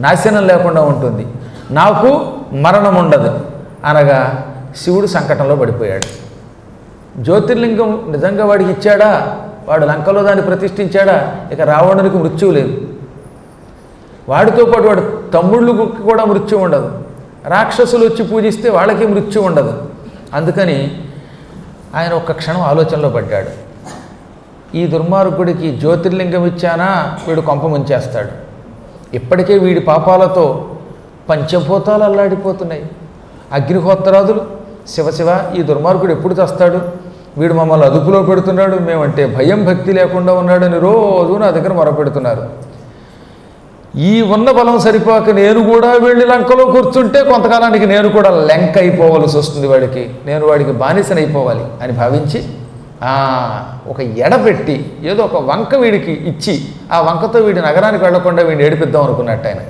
నాశనం లేకుండా ఉంటుంది, నాకు మరణం ఉండదు అనగా శివుడు సంకటంలో పడిపోయాడు. జ్యోతిర్లింగం నిజంగా వాడికి ఇచ్చాడా, వాడు లంకలో దాన్ని ప్రతిష్ఠించాడా, ఇక రావణునికి మృత్యువు లేదు. వాడితో పాటు వాడు తమ్ముళ్ళకి కూడా మృత్యు ఉండదు. రాక్షసులు వచ్చి పూజిస్తే వాళ్ళకి మృత్యు ఉండదు. అందుకని ఆయన ఒక్క క్షణం ఆలోచనలో పడ్డాడు. ఈ దుర్మార్గుడికి జ్యోతిర్లింగం ఇచ్చానా వీడు కొంప ముంచేస్తాడు. ఇప్పటికే వీడి పాపాలతో పంచభూతాలు అల్లాడిపోతున్నాయి. అగ్నిహోత్రాదులు శివశివ ఈ దుర్మార్గుడు ఎప్పుడు చస్తాడు, వీడు మమ్మల్ని అదుపులో పెడుతున్నాడు, మేమంటే భయం భక్తి లేకుండా ఉన్నాడని రోజు నా దగ్గర మొరపెడుతున్నారు. ఈ ఉన్న బలం సరిపోక నేను కూడా వెళ్ళి లంకలో కూర్చుంటే కొంతకాలానికి నేను కూడా లెంక అయిపోవలసి వస్తుంది, వాడికి బానిసనైపోవాలి అని భావించి ఒక ఎడపెట్టి ఏదో ఒక వంక వీడికి ఇచ్చి ఆ వంకతో వీడి నగరానికి వెళ్లకుండా వీడిని ఏడిపిద్దాం అనుకున్నట్టు ఆయన.